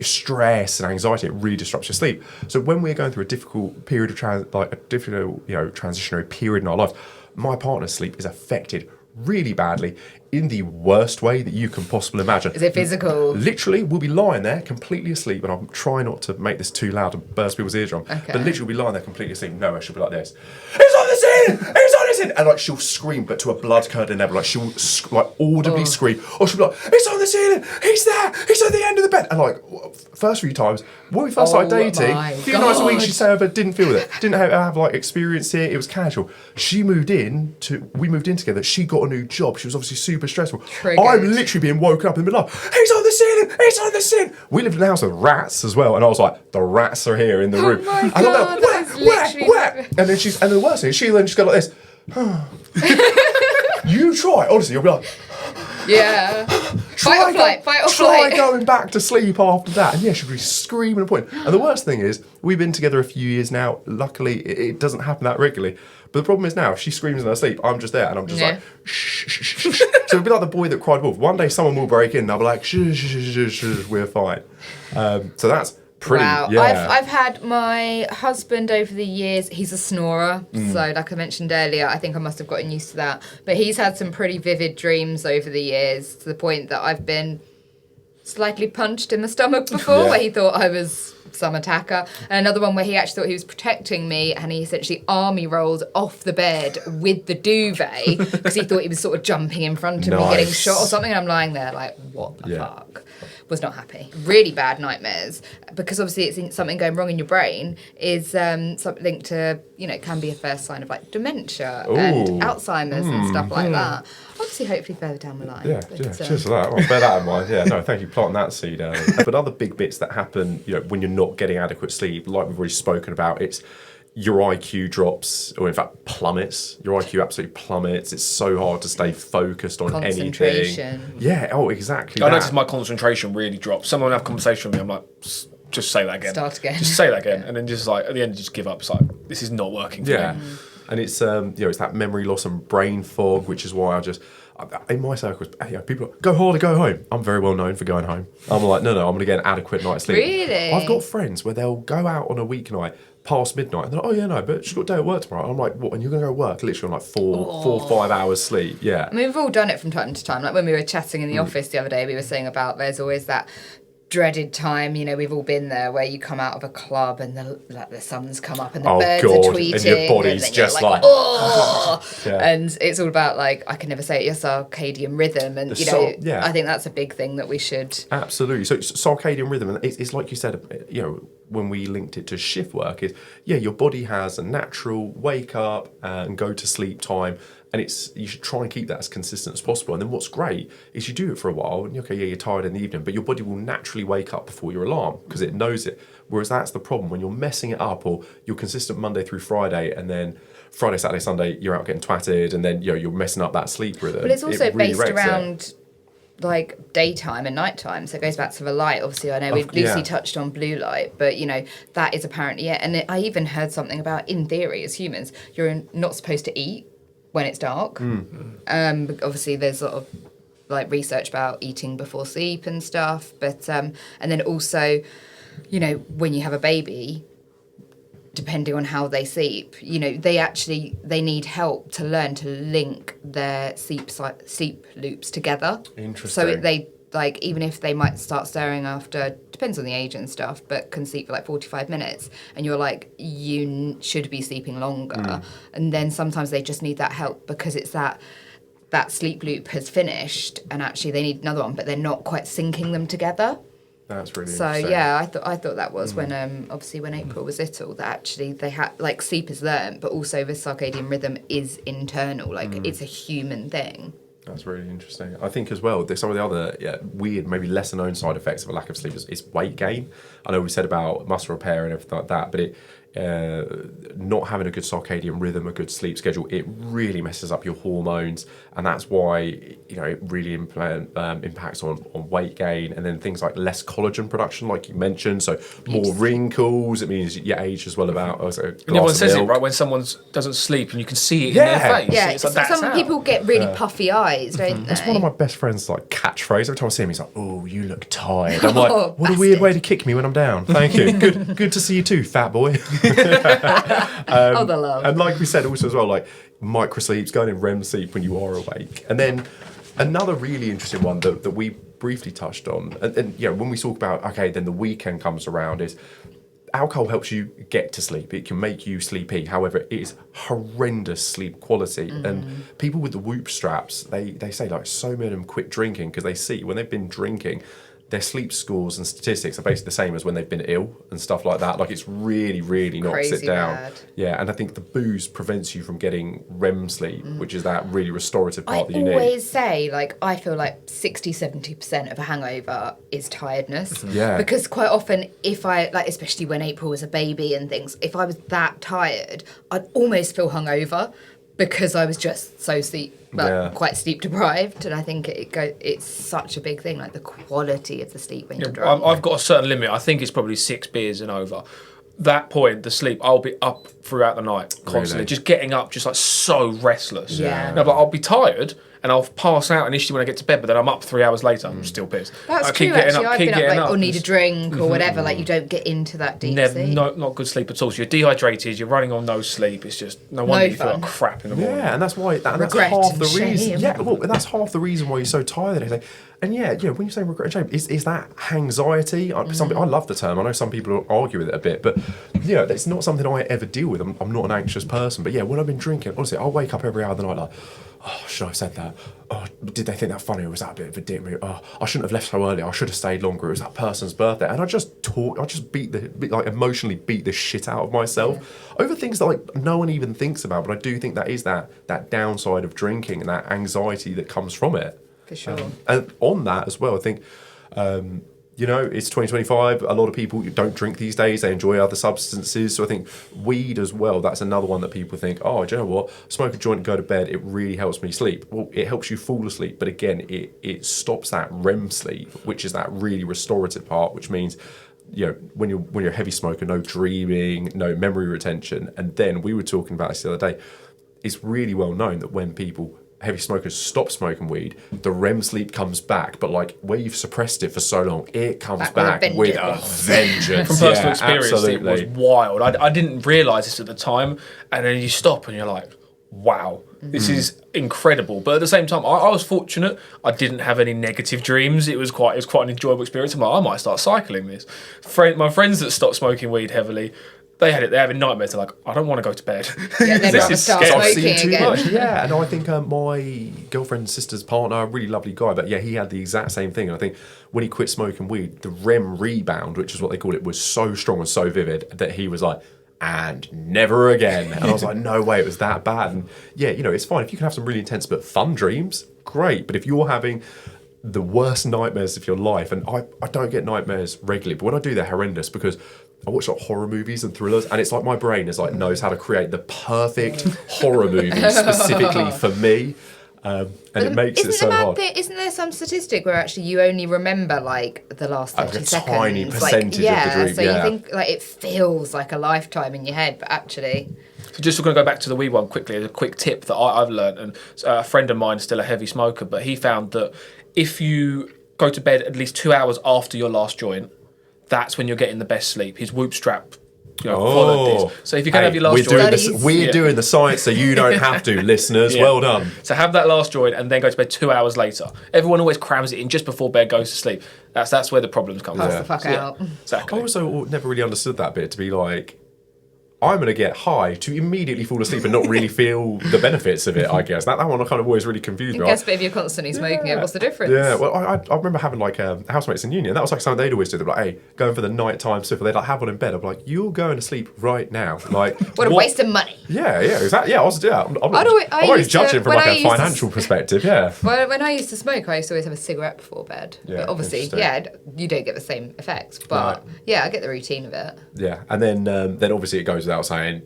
stress and anxiety, it really disrupts your sleep. So when we're going through a difficult period of transitionary period in our life, my partner's sleep is affected really badly in the worst way that you can possibly imagine. Is it physical? Literally, we'll be lying there completely asleep, and I'm trying not to make this too loud and burst people's eardrum. Okay. But literally, we'll be lying there completely asleep. No, she'll be like this. It's on the ceiling! It's on the ceiling! And like she'll scream, but to a blood-curdling level. Like she'll audibly scream, or she'll be like, "It's on the ceiling! He's there! He's at the end of the bed!" And like first few times when we first started dating, a few nights a week, she'd say over, didn't feel it, didn't have like experience it. It was casual. We moved in together. She got a new job. She was obviously super stressful. I'm literally being woken up in the middle of, he's on the ceiling, he's on the ceiling. We lived in a house with rats as well, and I was like, the rats are here in the room. My and God, I'm like, where? And then the worst thing is she then just go like this. You try, honestly, you'll be like, fight or flight. Try going back to sleep after that. And she'll be screaming and pointing. And the worst thing is, we've been together a few years now. Luckily, it doesn't happen that regularly. But the problem is now, if she screams in her sleep, I'm just there and I'm just like, shh, shh, shh, shh. So it'll be like the boy that cried wolf. One day someone will break in and I'll be like, shh, shh, shh, shh, shh, we're fine. So that's pretty, I've had my husband over the years, he's a snorer. So like I mentioned earlier, I think I must have gotten used to that. But he's had some pretty vivid dreams over the years to the point that I've been slightly punched in the stomach before where he thought I was some attacker. And another one where he actually thought he was protecting me and he essentially army rolled off the bed with the duvet because he thought he was sort of jumping in front of me getting shot or something, and I'm lying there like, what the fuck? Was not happy. Really bad nightmares because obviously it's something going wrong in your brain is something linked to, can be a first sign of like dementia and Alzheimer's and stuff like that. Obviously, hopefully further down the line. Cheers for that. I'll bear that in mind. Thank you for planting that seed. But other big bits that happen, when you're not getting adequate sleep, like we've already spoken about, it's your IQ drops, or in fact plummets. Your IQ absolutely plummets. It's so hard to stay focused on concentration. Anything. Yeah, exactly. I noticed my concentration really drops. Someone will have a conversation with me, I'm like, just say that again. Start again. Just say that again. And then just like, at the end, just give up. It's like, this is not working for me. And it's it's that memory loss and brain fog, which is why in my circles, people are, go holiday, go home. I'm very well known for going home. I'm like, no, I'm going to get an adequate night's sleep. Really? I've got friends where they'll go out on a weeknight past midnight and they're like, but she's got a day at work tomorrow. I'm like, what? And you're going to go to work literally on like 4 or 5 hours sleep? Yeah. I mean, we've all done it from time to time. Like when we were chatting in the office the other day, we were saying about there's always that dreaded time, we've all been there, where you come out of a club and the sun's come up and the birds are tweeting and your body's and just like and it's all about like, I can never say it, your circadian rhythm, and I think that's a big thing that we should absolutely. So circadian rhythm, and it's like you said, when we linked it to shift work, is your body has a natural wake up and go to sleep time. And you should try and keep that as consistent as possible. And then what's great is you do it for a while, and you're tired in the evening, but your body will naturally wake up before your alarm because it knows it. Whereas that's the problem when you're messing it up, or you're consistent Monday through Friday, and then Friday, Saturday, Sunday, you're out getting twatted, and then you're messing up that sleep rhythm. But it's also based around like daytime and nighttime, so it goes back to the light. Obviously, I know we've loosely touched on blue light, but that is apparently it. And I even heard something about, in theory, as humans, you're not supposed to eat when it's dark. Obviously there's sort of like research about eating before sleep and stuff. But and then also, you know, when you have a baby, depending on how they sleep, you know, they need help to learn to link their sleep loops together. Interesting. So they, like, even if they might start stirring after, depends on the age and stuff, but can sleep for like 45 minutes, and you're like, you should be sleeping longer. And then sometimes they just need that help because it's that sleep loop has finished, and actually they need another one, but they're not quite syncing them together. That's really So interesting. yeah, I thought that was when obviously when April was little, that actually they had, like, sleep is learnt, but also the circadian rhythm is internal, like it's a human thing. That's really interesting. I think as well, there's some of the other weird, maybe lesser known side effects of a lack of sleep is weight gain. I know we said about muscle repair and everything like that, but it not having a good circadian rhythm, a good sleep schedule, it really messes up your hormones, and that's why, you know, it really impacts on weight gain, and then things like less collagen production, like you mentioned, so more wrinkles. It means you age as well about. And everyone says it, right, when someone doesn't sleep and you can see it in their face. Yeah, it's like, that's some how. people get really puffy eyes, don't they? That's one of my best friends' like catchphrase. Every time I see him, he's like, "Oh, you look tired." I'm like, Oh, "What a weird way to kick me when I'm down." Thank you. Good to see you too, fat boy. Oh, the love. And like we said also as well, like micro sleeps, going in REM sleep when you are awake. And then another really interesting one that we briefly touched on, and you know, when we talk about, okay, then the weekend comes around, is alcohol helps you get to sleep. It can make you sleepy. However, it is horrendous sleep quality. And people with the Whoop straps, they say like so many of them quit drinking because they see when they've been drinking, their sleep scores and statistics are basically the same as when they've been ill and stuff like that. Like, it's really, really knocks it Crazy down. bad. Yeah, and I think the booze prevents you from getting REM sleep, which is that really restorative part that you I need. always say, like, I feel like 60-70% of a hangover is tiredness. Yeah. Because quite often, if I, like, especially when April was a baby and things, if I was that tired, I'd almost feel hungover because I was just so quite sleep deprived. And I think it's such a big thing, like the quality of the sleep when you're drunk. I've got a certain limit. I think it's probably 6 beers and over. That point, the sleep, I'll be up throughout the night constantly, Really? just getting up, just like so restless. Yeah. No, but I'll be tired and I'll pass out initially when I get to bed, but then I'm up 3 hours later. I'm still pissed. That's I keep true, getting actually. up, I've keep been up, getting like, up. or need a drink or whatever. Like, you don't get into that deep sleep. Not good sleep at all. So you're dehydrated, you're running on no sleep. It's just no wonder you feel fun. like crap in the morning. Yeah, and that's why that's Regret half and the reason. shame. Yeah, well, that's half the reason why you're so tired the next day. And yeah, you know, when you say regret and shame, is that anxiety? I love the term. I know some people argue with it a bit, but you know, it's not something I ever deal with. I'm not an anxious person, but yeah, when I've been drinking, honestly, I'll wake up every hour of the night like, oh, should I have said that? Oh, did they think that funny, or was that a bit of a dick move? Oh, I shouldn't have left so early. I should have stayed longer. It was that person's birthday, and I just emotionally beat the shit out of myself over things that like no one even thinks about. But I do think that is that downside of drinking and that anxiety that comes from it. For sure. And on that as well, I think, you know, it's 2025. A lot of people don't drink these days. They enjoy other substances. So I think weed as well, that's another one that people think, oh, do you know what? Smoke a joint and go to bed. It really helps me sleep. Well, it helps you fall asleep. But again, it stops that REM sleep, which is that really restorative part, which means, you know, when you're a heavy smoker, no dreaming, no memory retention. And then we were talking about this the other day. It's really well known that when heavy smokers stop smoking weed, the REM sleep comes back, but like where you've suppressed it for so long, it comes back with a vengeance. From personal experience, absolutely. it was wild. I didn't realise this at the time, and then you stop and you're like, wow, this is incredible. But at the same time, I was fortunate. I didn't have any negative dreams. It was quite an enjoyable experience. I'm like, I might start cycling this. My friends that stopped smoking weed heavily, they're having nightmares. They're like, I don't want to go to bed. Yeah, they'd This rather is start scary. I've seen smoking too again. much. Yeah, and I think my girlfriend's sister's partner, a really lovely guy, but yeah, he had the exact same thing. And I think when he quit smoking weed, the REM rebound, which is what they call it, was so strong and so vivid that he was like, and never again. And I was like, no way, it was that bad. And yeah, you know, it's fine if you can have some really intense but fun dreams, great. But if you're having the worst nightmares of your life, and I don't get nightmares regularly, but when I do, they're horrendous because I watch like horror movies and thrillers, and it's like my brain is like knows how to create the perfect horror movie specifically for me. And it makes it so hard. Isn't there some statistic where actually you only remember like the last 30 seconds? A tiny percentage of the dream. So you think like it feels like a lifetime in your head, but actually. So just going to go back to the wee one quickly, a quick tip that I've learned, and a friend of mine is still a heavy smoker, but he found that if you go to bed at least 2 hours after your last joint, that's when you're getting the best sleep. His Whoop strap followed this. So if you can have your last joint... We're doing the science so you don't have to, listeners. Well done. So have that last joint and then go to bed 2 hours later. Everyone always crams it in just before bed goes to sleep. That's where the problems come from. Pass the fuck out. Exactly. I also never really understood that bit, to be like, I'm going to get high to immediately fall asleep and not really feel the benefits of it, I guess. That one kind of always really confused me. I guess, but if you're constantly smoking it, what's the difference? Yeah, well, I remember having like housemates in uni, and that was like something they'd always do. They'd be like, hey, going for the nighttime stuff, they'd like have one in bed. I'm like, you're going to sleep right now. Like, what a waste of money. Yeah, exactly. Yeah, I'm only judging from like a financial perspective, yeah. Well, when I used to smoke, I used to always have a cigarette before bed. Yeah, but obviously, you don't get the same effects. But I get the routine of it. Yeah, and then obviously it goes without saying,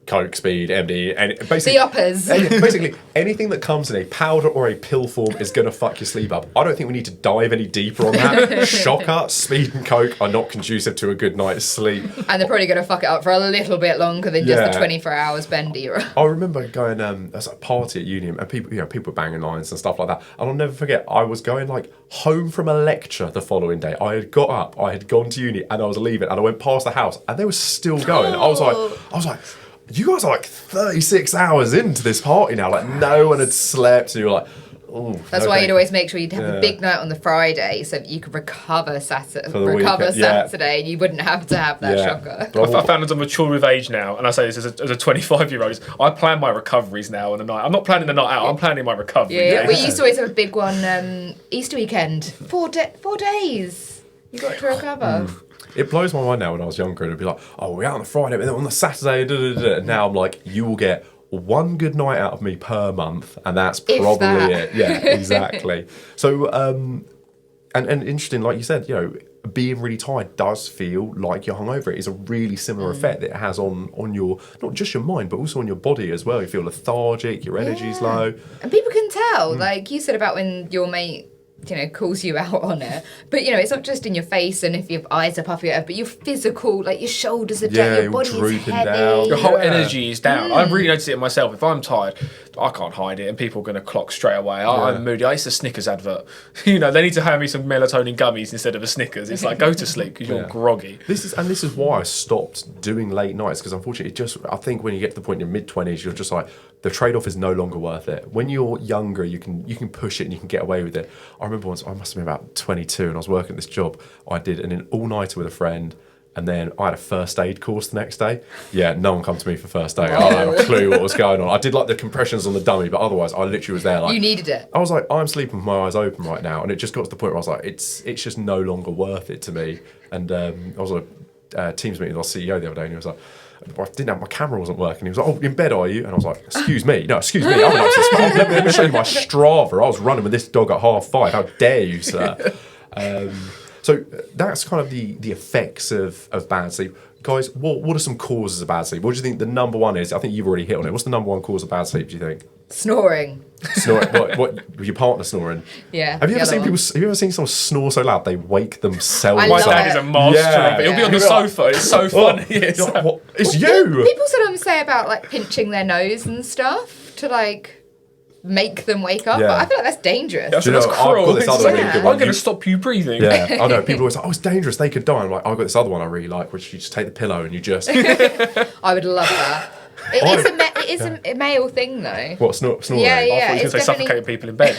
Coke, speed, MD, and basically the uppers. Basically, anything that comes in a powder or a pill form is going to fuck your sleep up. I don't think we need to dive any deeper on that. Shocker, speed and Coke are not conducive to a good night's sleep. And they're probably going to fuck it up for a little bit longer than just the 24 hours bendy. I remember going, there was a party at uni, and people were banging lines and stuff like that. And I'll never forget, I was going like home from a lecture the following day. I had got up, I had gone to uni, and I was leaving, and I went past the house, and they were still going. I was like, you guys are like 36 hours into this party now. Like, no one had slept. And you were like, oh. That's why you'd always make sure you'd have a big night on the Friday so that you could recover Saturday and you wouldn't have to have that shocker. I found as I'm mature with age now, and I say this as a 25-year-old, I plan my recoveries now on the night. I'm not planning the night out, I'm planning my recovery. Yeah, we used to always have a big one, Easter weekend. 4 days. You got to recover. It blows my mind now when I was younger, and it'd be like, oh, we're out on the Friday, but then on the Saturday, and now I'm like, you will get one good night out of me per month, and that's probably it. Yeah, exactly. So, and interesting, like you said, being really tired does feel like you're hungover. It is a really similar effect that it has on your, not just your mind, but also on your body as well. You feel lethargic, your energy's low. And people can tell, like you said about when your mate calls you out on it. But, it's not just in your face and if your eyes are puffy, but your physical, like your shoulders are down, your body is heavy. Down. Your whole energy is down. I really notice it in myself. If I'm tired, I can't hide it and people are going to clock straight away. I'm moody. I used to Snickers advert. They need to hand me some melatonin gummies instead of a Snickers. It's like, go to sleep because you're groggy. This is why I stopped doing late nights, because unfortunately, I think when you get to the point in your mid-20s, you're just like, the trade-off is no longer worth it. When you're younger, you can push it and you can get away with it. I remember once, I must have been about 22, and I was working at this job. I did an all-nighter with a friend, and then I had a first aid course the next day. Yeah, no one come to me for first aid. I don't have a clue what was going on. I did like the compressions on the dummy, but otherwise I literally was there like... You needed it. I was like, I'm sleeping with my eyes open right now, and it just got to the point where I was like, it's just no longer worth it to me. And I was at a Teams meeting with our CEO the other day, and he was like, I didn't have my camera wasn't working. He was like, "Oh, in bed are you?" And I was like, "Excuse me, no, excuse me. I went up to this. Let me show you my Strava. I was running with this dog at 5:30. How dare you, sir?" So that's kind of the effects of bad sleep, guys. What are some causes of bad sleep? What do you think the number one is? I think you've already hit on it. What's the number one cause of bad sleep? Do you think? Snoring. Snoring. What? Your partner snoring? Yeah. Have you ever seen someone snore so loud they wake themselves up? My dad is a master of it. He'll be on the sofa. It's so funny. It's you. People sometimes say about like pinching their nose and stuff to like make them wake up, but I feel like that's dangerous. That's cruel. I've got this other really good one. I'm going to stop you breathing. Yeah, I know. People always like, "Oh, it's dangerous. They could die." I'm like, I've got this other one I really like, which you just take the pillow and you just... I would love that. It is a male thing, though. What, snoring? Yeah. I thought you were going to say suffocating people in bed.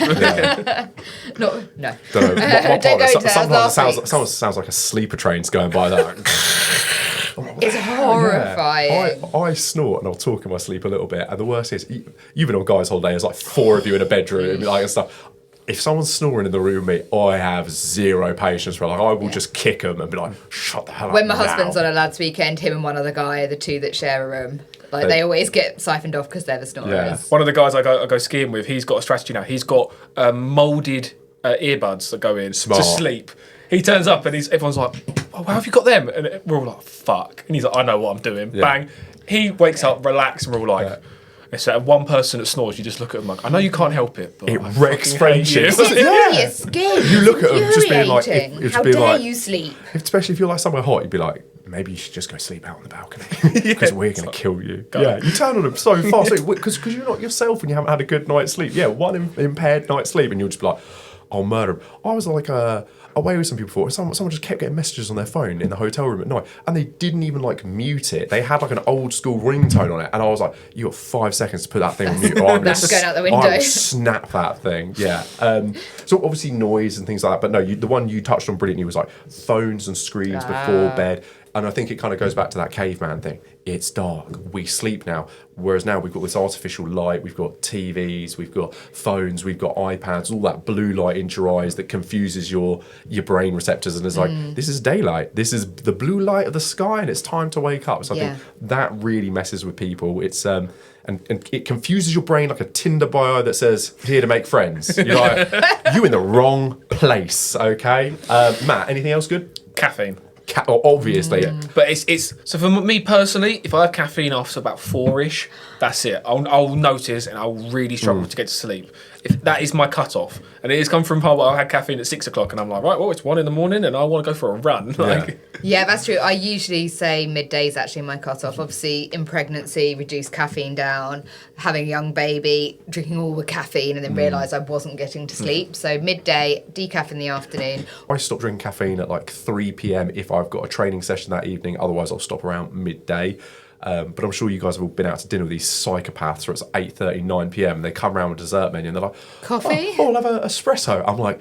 No. Don't know. My Don't go into sometimes it sounds like a sleeper train's going by that. It's horrifying. I snort and I'll talk in my sleep a little bit. And the worst is, you've been on guys' holiday, there's like 4 of you in a bedroom and stuff. If someone's snoring in the room with me, I have zero patience for it. Like, I will just kick them and be like, shut the hell up. When my husband's on a lads' weekend, him and one other guy are the two that share a room. Like, they always get siphoned off because they're the snorers. Yeah. One of the guys I go skiing with, he's got a strategy now. He's got moulded earbuds that go in to sleep. He turns up and everyone's like, "Oh, how have you got them?" And we're all like, "Fuck!" And he's like, "I know what I'm doing." Yeah. Bang. He wakes up, relaxed, and we're all like. It's that one person that snores, you just look at them like, I know you can't help it, but It I wrecks fucking hate you. friendships. It's scary. You look at them just being like, infuriating. just How being dare like- you sleep? especially if you're like somewhere hot, you'd be like, maybe you should just go sleep out on the balcony because we're going to kill you. Yeah, you turn on them so fast because you're not yourself when you haven't had a good night's sleep. Yeah, one impaired night's sleep and you'll just be like, I'll murder him. I was like away with some people before. Someone just kept getting messages on their phone in the hotel room at night and they didn't even like mute it. They had like an old school ringtone on it and I was like, you got 5 seconds to put that thing on mute or I'm That's going out the window. I will snap that thing. Yeah. So obviously noise and things like that, but no, the one you touched on brilliantly was like phones and screens before bed. And I think it kind of goes back to that caveman thing. It's dark. We sleep now. Whereas now we've got this artificial light. We've got TVs. We've got phones. We've got iPads. All that blue light into your eyes that confuses your brain receptors. And it's like, this is daylight. This is the blue light of the sky, and it's time to wake up. So I think that really messes with people. It's and it confuses your brain like a Tinder bio that says here to make friends. You're like, you in the wrong place. Okay, Matt. Anything else good? Caffeine. Obviously. But it's so for me personally, if I have caffeine after about 4ish, that's it. I'll notice and I'll really struggle to get to sleep. If that is my cut-off. And it has come from part where I had caffeine at 6 o'clock and I'm like, right, well, it's 1 in the morning and I want to go for a run. Yeah, that's true. I usually say midday is actually my cut-off. Obviously, in pregnancy, reduce caffeine down, having a young baby, drinking all the caffeine, and then realise I wasn't getting to sleep. So midday, decaf in the afternoon. I stop drinking caffeine at like 3 p.m. if I've got a training session that evening. Otherwise, I'll stop around midday. But I'm sure you guys have all been out to dinner with these psychopaths where it's 8:30, 9 p.m. and they come around with dessert menu and they're like, Coffee? Oh, I'll have an espresso. I'm like,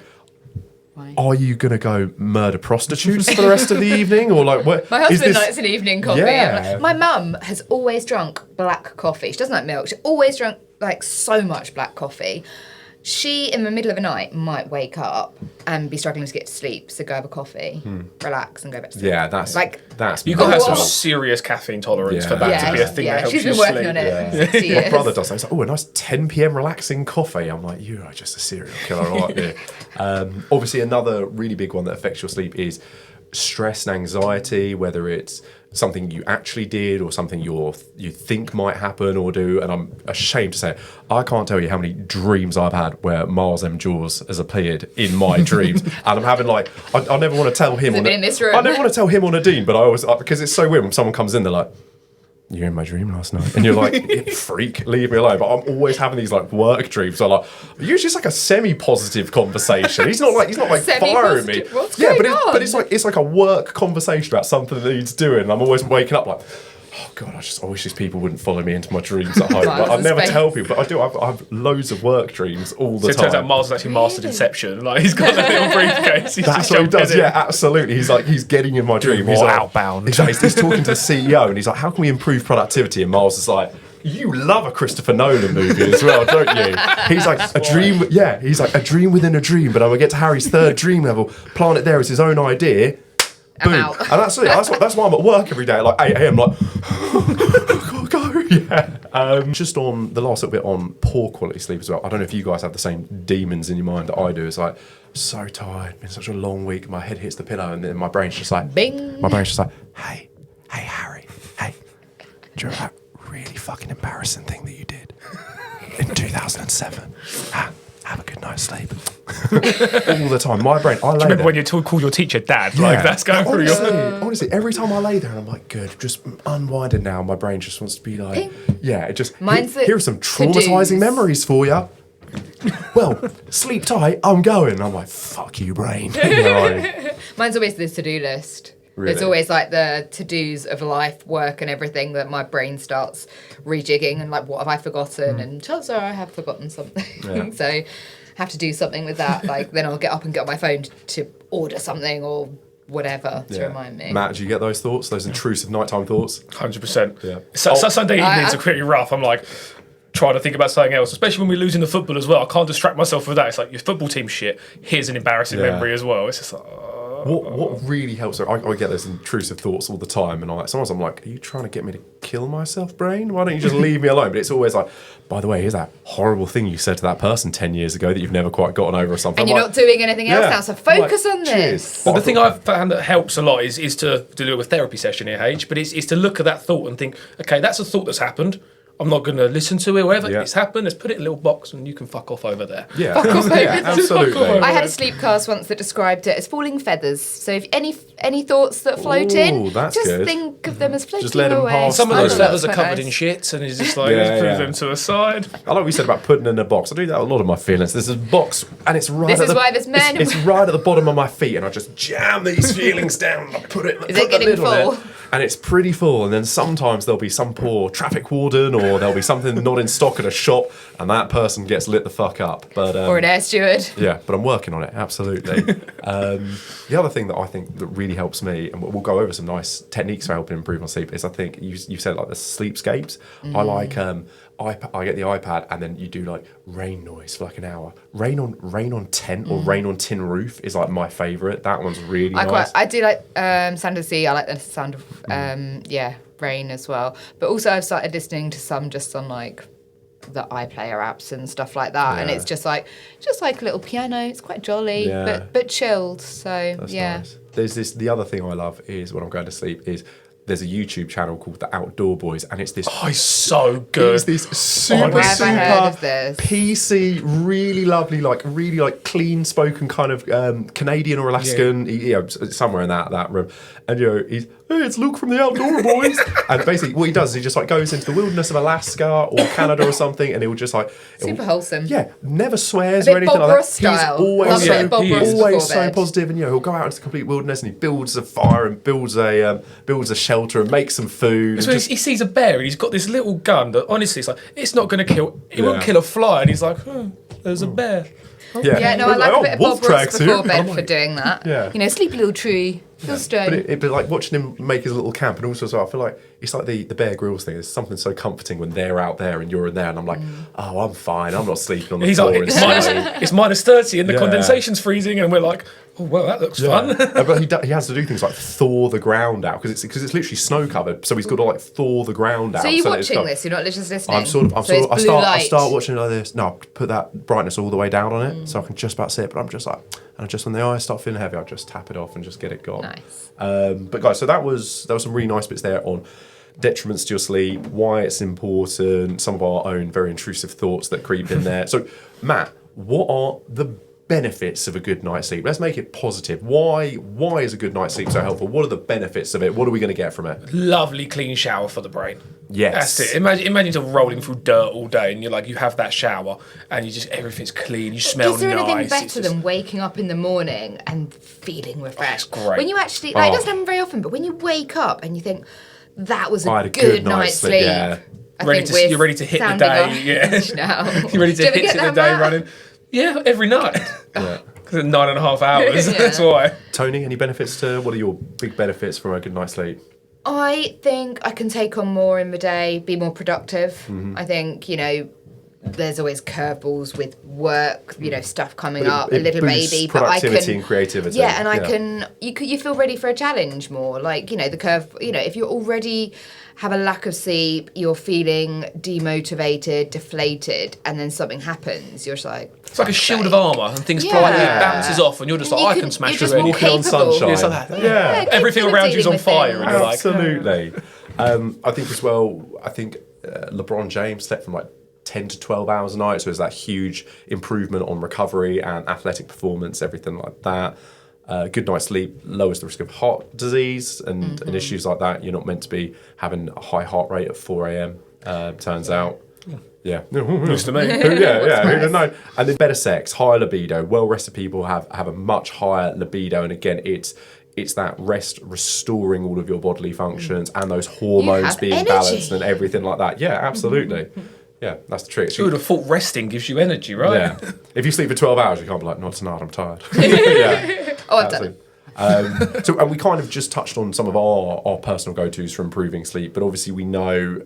Why? are you going to go murder prostitutes for the rest of the evening? Or like, what? My husband likes an evening coffee. Yeah. Like, my mum has always drunk black coffee. She doesn't like milk. She always drunk like so much black coffee. She, in the middle of the night, might wake up and be struggling to get to sleep. So go have a coffee, relax, and go back to sleep. Yeah, that's You've got to have some Oh. serious caffeine tolerance Yeah. for that to be a thing that helps She's you been working sleep. on it Yeah. for 60 years. My brother does that. He's like, oh, a nice 10 p.m. relaxing coffee. I'm like, you are just a serial killer, aren't you? Obviously, another really big one that affects your sleep is stress and anxiety, whether it's something you actually did or something you think might happen or do. And I'm ashamed to say it, I can't tell you how many dreams I've had where Miles M. Jaws has appeared in my dreams. And I'm having like, I never want to tell him. Has it been in this room? I never want to tell him or Nadine, but I always, because it's so weird when someone comes in, they're like, you're in my dream last night. And you're like, freak, leave me alone. But I'm always having these like work dreams. So like, usually it's like a semi-positive conversation. He's not like firing me. What's Yeah, going on? but it's like a work conversation about something that he's doing. And I'm always waking up like, oh God, I wish these people wouldn't follow me into my dreams at home. Like, I never tell people, but I do. I have loads of work dreams all the So it time. turns out Miles has actually mastered Inception. Like he's got a little briefcase. He's That's just what he jumping does. in. Yeah, absolutely. He's getting in my dream. He's more like, outbound. He's talking to the CEO, and he's like, "How can we improve productivity?" And Miles is like, "You love a Christopher Nolan movie as well, don't you?" He's like, "A dream." Yeah, he's like, "A dream within a dream." But I'm gonna get to Harry's third dream level, plant it there as his own idea. I'm Boom. out. And that's it. That's why I'm at work every day at like 8 a.m. Like, go. Yeah. Just on the last little bit on poor quality sleep as well. I don't know if you guys have the same demons in your mind that I do. It's like, so tired, been such a long week. My head hits the pillow, and then my brain's just like, Bing. My brain's just like, hey, Harry, hey, do you remember that really fucking embarrassing thing that you did in 2007? Have a good night's sleep. All the time. My brain, I lay Remember there. when you called your teacher dad? Like that's going through your... Honestly, every time I lay there and I'm like, good, just unwinding now. My brain just wants to be like, Ping. yeah, it just, Mine's the here are some traumatizing to-dos. memories for you. Well, sleep tight, I'm going. I'm like, fuck you, brain. You know, Mine's always the to-do list. Really? It's always like the to-dos of life, work and everything that my brain starts rejigging and like, what have I forgotten? And chances are I have forgotten something. Yeah. So have to do something with that. Like then I'll get up and get on my phone to order something or whatever to yeah. remind me. Matt, do you get those thoughts? Those intrusive nighttime thoughts? 100%. Yeah. So Sunday evenings are pretty rough. I'm like trying to think about something else, especially when we're losing the football as well. I can't distract myself with that. It's like your football team shit. Here's an embarrassing Yeah. memory as well. It's just like, What really helps? I get those intrusive thoughts all the time, and sometimes I'm like, "Are you trying to get me to kill myself, brain? Why don't you just leave me alone?" But it's always like, "By the way, here's that horrible thing you said to that person 10 years ago that you've never quite gotten over or something." And I'm you're like, not doing anything else yeah. now, so I'm focus like, on cheers. this. But the thing I've found that helps a lot is to do it with therapy session here, H. But it's to look at that thought and think, okay, that's a thought that's happened. I'm not going to listen to it. Whatever Yeah. it's happened, let's put it in a little box and you can fuck off over there. Yeah, absolutely. I had a sleep cast once that described it as falling feathers. So if any thoughts that float in, that's just good. think of them as floating Just let them away. pass Some of those through. feathers are That's covered quite in nice. shit, and he's just like, Yeah, let's yeah. move them to the side. I like what you said about putting in a box. I do that a lot of my feelings. There's a box, and it's right. This at is the, why there's men. It's right at the bottom of my feet, and I just jam these feelings down. And I put it. Is it getting full? And it's pretty full. And then sometimes there'll be some poor traffic warden, or there'll be something not in stock at a shop, and that person gets lit the fuck up. But Or an air steward. yeah, but I'm working on it, absolutely. The other thing that I think that really helps me, and we'll go over some nice techniques for helping improve my sleep, is I think you said like the sleepscapes. I like I get the iPad and then you do like rain noise for like an hour. Rain on tent or rain on tin roof is like my favourite. That one's really nice. I do like sound of the sea. I like the sound of rain as well. But also I've started listening to some just on like the iPlayer apps and stuff like that, and Yeah. it's just like a little piano. It's quite jolly, Yeah. but chilled. So That's yeah. nice. There's the other thing I love is when I'm going to sleep is there's a YouTube channel called The Outdoor Boys, and it's this. Oh, he's so good. It's this super, Why have I heard of this? PC, really lovely, really clean spoken kind of Canadian or Alaskan, somewhere in that room. And he's, hey, it's Luke from The Outdoor Boys. And basically, what he does is he just like goes into the wilderness of Alaska or Canada or something, and he'll just like Super wholesome. Yeah, never swears A or bit anything Bob like Ross that. He's style. always Love a bit of Bob Ross always before so bed. positive, and he'll go out into the complete wilderness and he builds a fire and builds a shelter and makes some food. So and he sees a bear and he's got this little gun that honestly it's like it's not going to kill. It won't Yeah. kill a fly, and he's like, there's a bear. Yeah, no, I We're like a bit of wolf Bob Ross tracks before here. bed I'm for like- doing that. Yeah. You know, sleepy little tree, feel stone. But it'd be like watching him make his little camp, and also as well, I feel like it's like the Bear Grylls thing. There's something so comforting when they're out there and you're in there, and I'm like, oh, I'm fine. I'm not sleeping on the He's floor. like, in it's snow. minus 30 and the Yeah. condensation's freezing, and we're like, oh well, that looks fun. But he has to do things like thaw the ground out because it's literally snow covered. So he's got to like thaw the ground out. So you're that it's watching got- this? You're not just listening? I So it's I blue light. start watching it like this. No, I put that brightness all the way down on it, so I can just about see it. But I'm just like, and just when the eyes start feeling heavy, I just tap it off and just get it gone. Nice. But guys, so there was some really nice bits there on detriments to your sleep, why it's important, some of our own very intrusive thoughts that creep in there. So, Matt, what are the benefits of a good night's sleep? Let's make it positive. Why is a good night's sleep so helpful? What are the benefits of it? What are we going to get from it? Lovely clean shower for the brain. Yes. That's it. Imagine you're rolling through dirt all day, and you have that shower, and everything's clean. You smell Is there nice. anything better It's just- than waking up in the morning and feeling refreshed? great. When you actually, like, it Oh. doesn't happen very often, but when you wake up and you think, that was I a had a good night's sleep. yeah. I Ready think to- we're you're ready to hit the sounding day, our yeah. age now. You're ready Do you to ever hit get the that, day Matt? running. Yeah, every night. Yeah. Because it's 9.5 hours. Yeah. That's why. Tony, any benefits to what are your big benefits from a good night's sleep? I think I can take on more in the day, be more productive. Mm-hmm. I think, there's always curveballs with work, stuff coming But up, it a little boosts baby. But I productivity can, and creativity. Yeah, and I Yeah. can, you feel ready for a challenge more. Like, the curve, if you already have a lack of sleep, you're feeling demotivated, deflated, and then something happens, you're just like... It's like a shield of armour, and things fly, and it bounces off, and you're just And like, you I can smash you're through just more anything. Walking on capable. sunshine. It's like that. Yeah. Everything capable of around you's on dealing with fire, things. and you're like, Absolutely. I think as well, LeBron James slept from like 10 to 12 hours a night, so there's that huge improvement on recovery and athletic performance, everything like that. Good night's sleep lowers the risk of heart disease and issues like that. You're not meant to be having a high heart rate at 4 a.m. Turns out. Yeah. News to me. yeah. Who would know? And then better sex, higher libido. Well-rested people have a much higher libido, and again, it's that rest restoring all of your bodily functions and those hormones have being energy. balanced and everything like that. Yeah, absolutely. Yeah, that's the trick. Who would have thought resting gives you energy, right? Yeah. If you sleep for 12 hours, you can't be like, not tonight, I'm tired. Yeah. Oh, I've done it. So, and we kind of just touched on some of our personal go-tos for improving sleep, but obviously we know,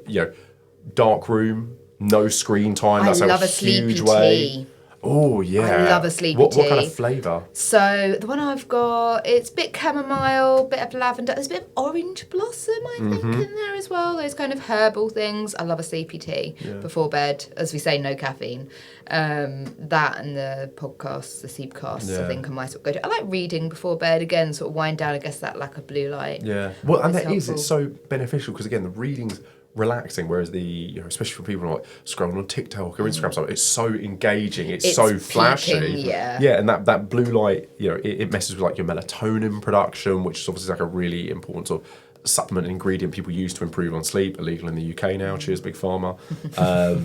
dark room, no screen time. That's I love a a sleepy huge way. tea. Oh yeah, I love a sleepy What kind tea. of flavour? So the one I've got, it's a bit chamomile, bit of lavender. There's a bit of orange blossom, I think, in there as well. Those kind of herbal things. I love a sleepy tea before bed. As we say, no caffeine. That and the podcasts, the sleepcasts, Yeah. I think I might sort of go to. I like reading before bed again, sort of wind down, I guess, that lack of blue light. Yeah. Well, and It's that is, helpful. it's so beneficial because again, the reading's relaxing, whereas especially for people like scrolling on TikTok or Instagram stuff, it's so engaging, it's so flashy. Peaking, and that blue light, it messes with like your melatonin production, which is obviously like a really important sort of supplement ingredient people use to improve on sleep, illegal in the UK now, cheers Big Pharma.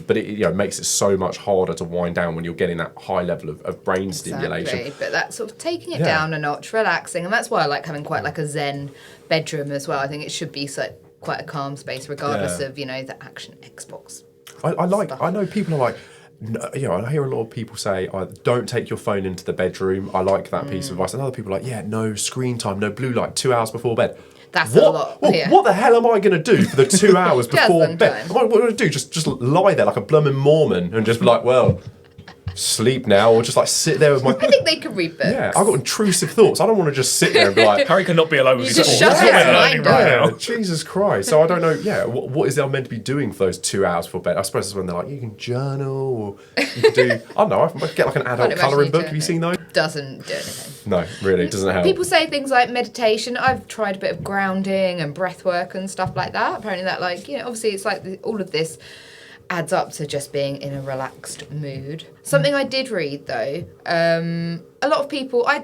But it makes it so much harder to wind down when you're getting that high level of brain stimulation. But that's sort of taking it down a notch, relaxing, and that's why I like having quite like a zen bedroom as well. I think it should be quite a calm space, regardless of the action Xbox. I know people are like, I hear a lot of people say, don't take your phone into the bedroom. I like that piece of advice. And other people are like, no screen time, no blue light, 2 hours before bed. That's a lot. What the hell am I going to do for the 2 hours before bed? What am I going to do? Just lie there like a blooming Mormon and just be like, well, sleep now, or just like sit there with my... I think they could read books. Yeah, I've got intrusive thoughts. I don't want to just sit there and be like... Harry cannot be alone with his thoughts. That's what we're learning right now. Jesus Christ. So I don't know, what is it I'm meant to be doing for those 2 hours before bed? I suppose it's when they're like, you can journal, or you can do... I don't know, I can get like an adult colouring book. Have you seen those? Doesn't do anything. No, really, it doesn't help. People say things like meditation. I've tried a bit of grounding and breath work and stuff like that. Apparently that obviously it's like all of this adds up to just being in a relaxed mood. Something I did read though, a lot of people, I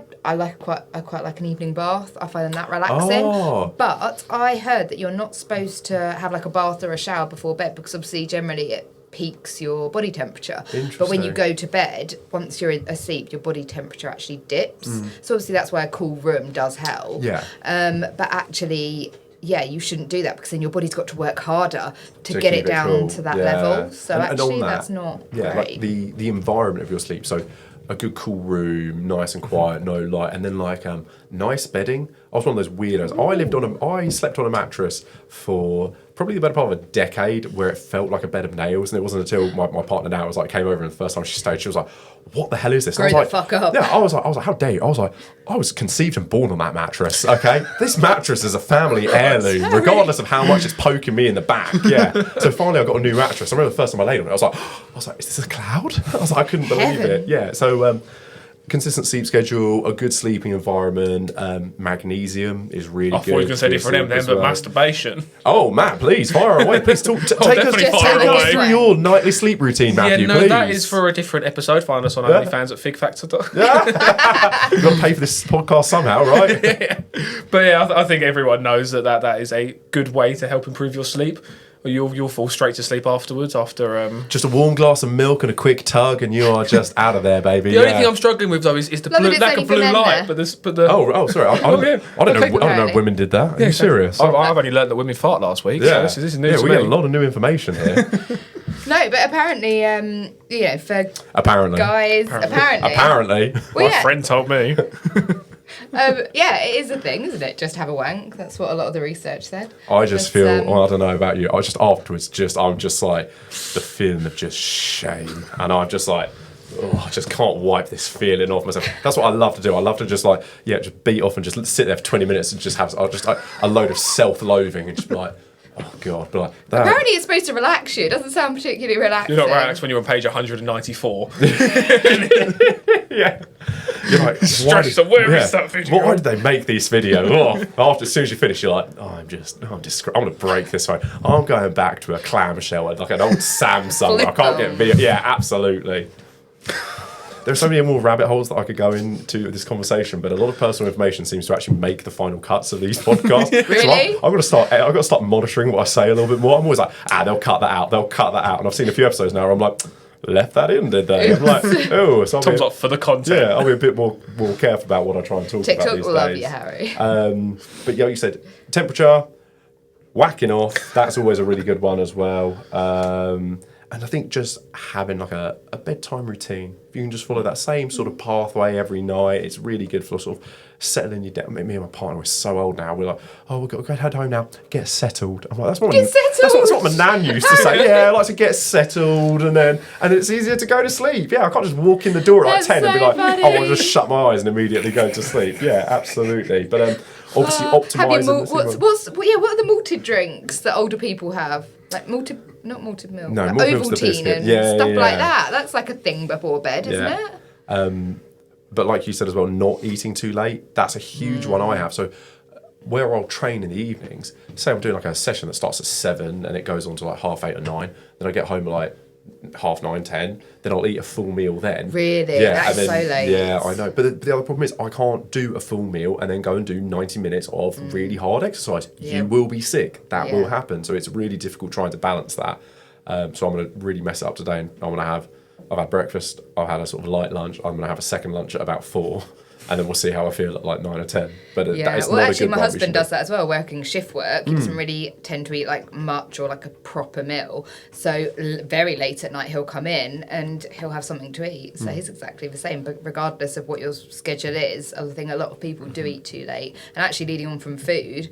quite like an evening bath. I find that relaxing. Oh. But I heard that you're not supposed to have like a bath or a shower before bed, because obviously generally it peaks your body temperature. But when you go to bed, once you're asleep, your body temperature actually dips. So obviously that's why a cool room does help. Yeah. But actually, you shouldn't do that, because then your body's got to work harder to get it down cool. to that level. So and actually, on that's not great. Like the environment of your sleep. So a good cool room, nice and quiet, no light, and then like nice bedding. I was one of those weirdos. I slept on a mattress for probably the better part of a decade, where it felt like a bed of nails, and it wasn't until my partner now came over, and the first time she stayed, she was like, "What the hell is this?" Grow I was the fuck up. Yeah, I was like, "How dare you?" I was conceived and born on that mattress. Okay, this mattress is a family heirloom, regardless of how much it's poking me in the back. Yeah. So finally, I got a new mattress. I remember the first time I laid on it, I was like, "Is this a cloud?" I was like, I couldn't believe it. Yeah. So. Consistent sleep schedule, a good sleeping environment, magnesium is really good. I thought you were going to say different then, but masturbation. Oh, Matt, please, fire away. Please take us through your nightly sleep routine, Matthew, please. That is for a different episode. Find us on OnlyFans at FigFactor. You've got to pay for this podcast somehow, right? But I think everyone knows that is a good way to help improve your sleep. You'll fall straight to sleep afterwards. Just a warm glass of milk and a quick tug, and you are just out of there, baby. The only thing I'm struggling with though is the lack of blue light. Oh, sorry. I don't know if women did that. Are you serious? I've only learned that women fart last week. Yeah, so this is new to we me. get a lot of new information here. No, but apparently, for guys, apparently. Well, my friend told me. It is a thing, isn't it? Just have a wank. That's what a lot of the research said. I just feel, I don't know about you, I'm just like the feeling of just shame. And I'm just like, I just can't wipe this feeling off myself. That's what I love to do. I love to just just beat off and just sit there for 20 minutes and just have a load of self-loathing and just be like, oh God. But apparently it's supposed to relax you. It doesn't sound particularly relaxing. You're not relaxed when you're on page 194. Yeah. You're like, stressed. Where is that video? Why did they make these videos? As soon as you finish, you're like, I'm going to break this phone. I'm going back to a clamshell, like an old Samsung. I can't get video. Yeah, absolutely. There are so many more rabbit holes that I could go into with this conversation, but a lot of personal information seems to actually make the final cuts of these podcasts. Really? So I've got to start monitoring what I say a little bit more. I'm always like, they'll cut that out. And I've seen a few episodes now where I'm like, left that in, did they? I'm like, oh, so Tom's like, for the content. Yeah, I'll be a bit more careful about what I try and talk about these days. TikTok will love you, Harry. But you said temperature, whacking off. That's always a really good one as well. And I think just having like a bedtime routine. If you can just follow that same sort of pathway every night, it's really good for sort of settling you down. Me and my partner, we're so old now. We're like, we've got to head home now. Get settled. I'm like, that's what my nan used to say. Yeah, I like to get settled, and it's easier to go to sleep. Yeah, I can't just walk in the door at 10 and be like, I want to just shut my eyes and immediately go to sleep. Yeah, absolutely. But obviously optimising. What are the malted drinks that older people have? Like not malted milk. No, like Ovaltine and stuff like that. That's like a thing before bed, isn't it? But like you said as well, not eating too late. That's a huge one I have. So where I'll train in the evenings, say I'm doing like a session that starts at 7 and it goes on to like 8:30 or 9, then I get home at like 9:30, 10, then I'll eat a full meal then. Really? Yeah, That is then, so late. Yeah, I know. But the other problem is I can't do a full meal and then go and do 90 minutes of really hard exercise. Yeah. You will be sick. That will Yeah. happen. So it's really difficult trying to balance that. So I'm going to really mess it up today. And I've had breakfast, I've had a sort of light lunch, I'm going to have a second lunch at about 4. And then we'll see how I feel at like 9 or 10. But that is well, not actually, a good my one. husband does that as well, working shift work. He doesn't really tend to eat like much or like a proper meal. So very late at night, he'll come in and he'll have something to eat. So he's exactly the same. But regardless of what your schedule is, I think a lot of people do eat too late. And actually, leading on from food,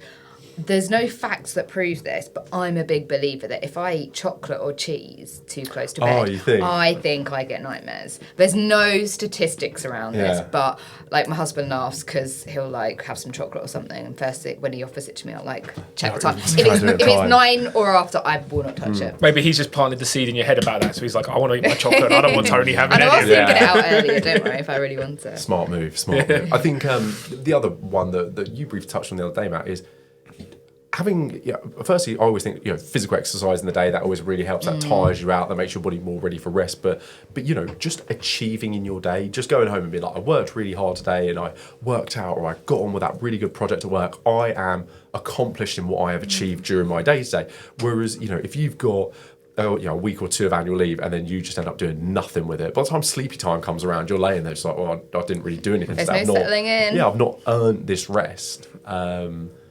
there's no facts that prove this, but I'm a big believer that if I eat chocolate or cheese too close to bed, you think? I think I get nightmares. There's no statistics around this, but like my husband laughs because he'll like have some chocolate or something, and first thing, when he offers it to me, I'll like check the time. If it's 9 or after, I will not touch it. Maybe he's just planted the seed in your head about that, so he's like, I want to eat my chocolate, I don't want Tony having And I was any of thinking it. it out earlier, don't worry, if I really want it. Smart move. I think the other one that you briefly touched on the other day, Matt, is having, firstly, I always think, physical exercise in the day, that always really helps. That tires you out, that makes your body more ready for rest. But just achieving in your day, just going home and being like, I worked really hard today and I worked out, or I got on with that really good project at work. I am accomplished in what I have achieved during my day today. Whereas, if you've got a week or 2 of annual leave and then you just end up doing nothing with it, by the time sleepy time comes around, you're laying there just like, I didn't really do anything There's today. no settling in. Yeah, I've not earned this rest.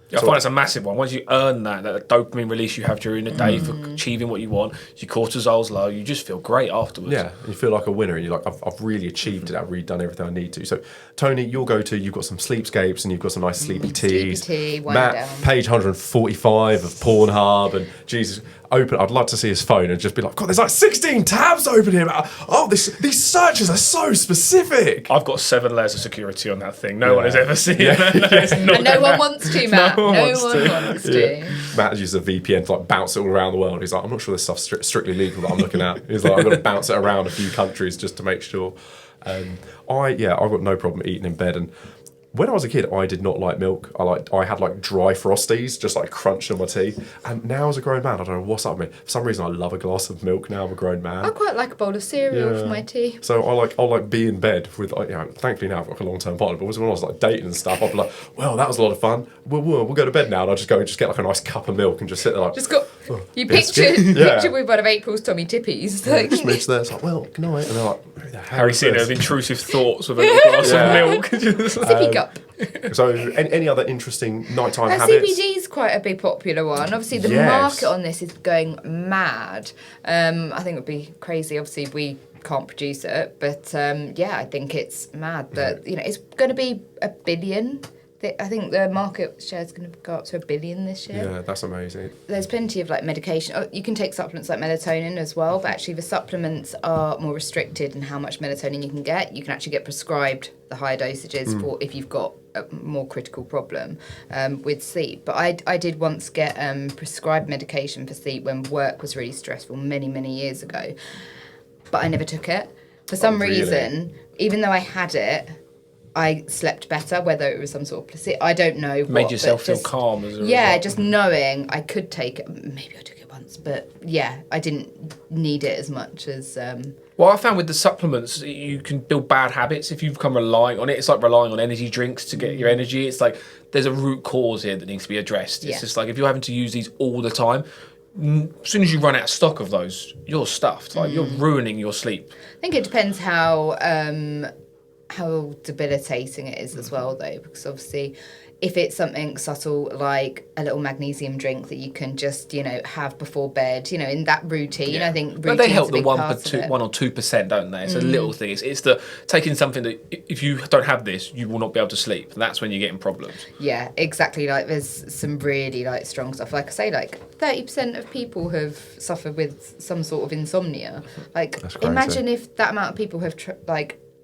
I find it's a massive one. Once you earn that dopamine release you have during the day for achieving what you want, your cortisol's low, you just feel great afterwards. Yeah, you feel like a winner, and you're like, I've really achieved it. I've really done everything I need to. So, Tony, you've got some sleepscapes, and you've got some nice sleepy teas. Sleepy tea, wind Matt, down. page 145 of Pornhub, and Jesus, I'd love to see his phone and just be like, God, there's like 16 tabs open here. Oh, these searches are so specific. I've got 7 layers of security on that thing. No one has ever seen it. And no one wants to, Matt. No one wants to. Matt uses a VPN to like bounce it all around the world. He's like, I'm not sure this stuff's strictly legal that I'm looking at. He's like, I've got to bounce it around a few countries just to make sure. I've got no problem eating in bed. And when I was a kid, I did not like milk. I had like dry Frosties, just like crunched on my teeth. And now as a grown man, I don't know what's up with me. For some reason, I love a glass of milk now. I'm a grown man. I quite like a bowl of cereal for my tea. So I'll like be in bed with, thankfully now I've got like a long-term partner, but when I was like dating and stuff, I'd be like, well, that was a lot of fun. We'll go to bed now. And I'll just get like a nice cup of milk and just sit there like... You biscuit. picture with one of April's Tommy Tippies. Like, just reach there, it's like, well, good night. And they're like, who the hell Harry is sitting there this? with intrusive thoughts with a glass of milk. sippy cup. So any other interesting nighttime habits? CBD is quite a big popular one. Obviously, the Yes. market on this is going mad. I think it would be crazy. Obviously, we can't produce it, but I think it's mad that it's going to be $1 billion. I think the market share is going to go up to $1 billion this year. Yeah, that's amazing. There's plenty of like medication. You can take supplements like melatonin as well, but actually the supplements are more restricted in how much melatonin you can get. You can actually get prescribed the higher dosages for if you've got a more critical problem with sleep. But I did once get prescribed medication for sleep when work was really stressful many, many years ago. But I never took it. For some reason, even though I had it, I slept better, whether it was some sort of placebo. I don't know what. Made yourself but feel just, calm as a Yeah, result. just knowing I could take it. Maybe I took it once, but yeah, I didn't need it as much as... Well, I found with the supplements, you can build bad habits if you become relying on it. It's like relying on energy drinks to get your energy. It's like there's a root cause here that needs to be addressed. It's just like if you're having to use these all the time, as soon as you run out of stock of those, you're stuffed. Like you're ruining your sleep. I think it depends how debilitating it is as well, though, because obviously if it's something subtle like a little magnesium drink that you can just have before bed, in that routine, I think But they help routine's a the big part of it. 1 or 2%, don't they? It's a little thing. It's the taking something that if you don't have this, you will not be able to sleep. And that's when you're getting problems. Yeah, exactly. Like there's some really like strong stuff. Like I say, like 30% of people have suffered with some sort of insomnia. Like That's crazy. imagine if that amount of people have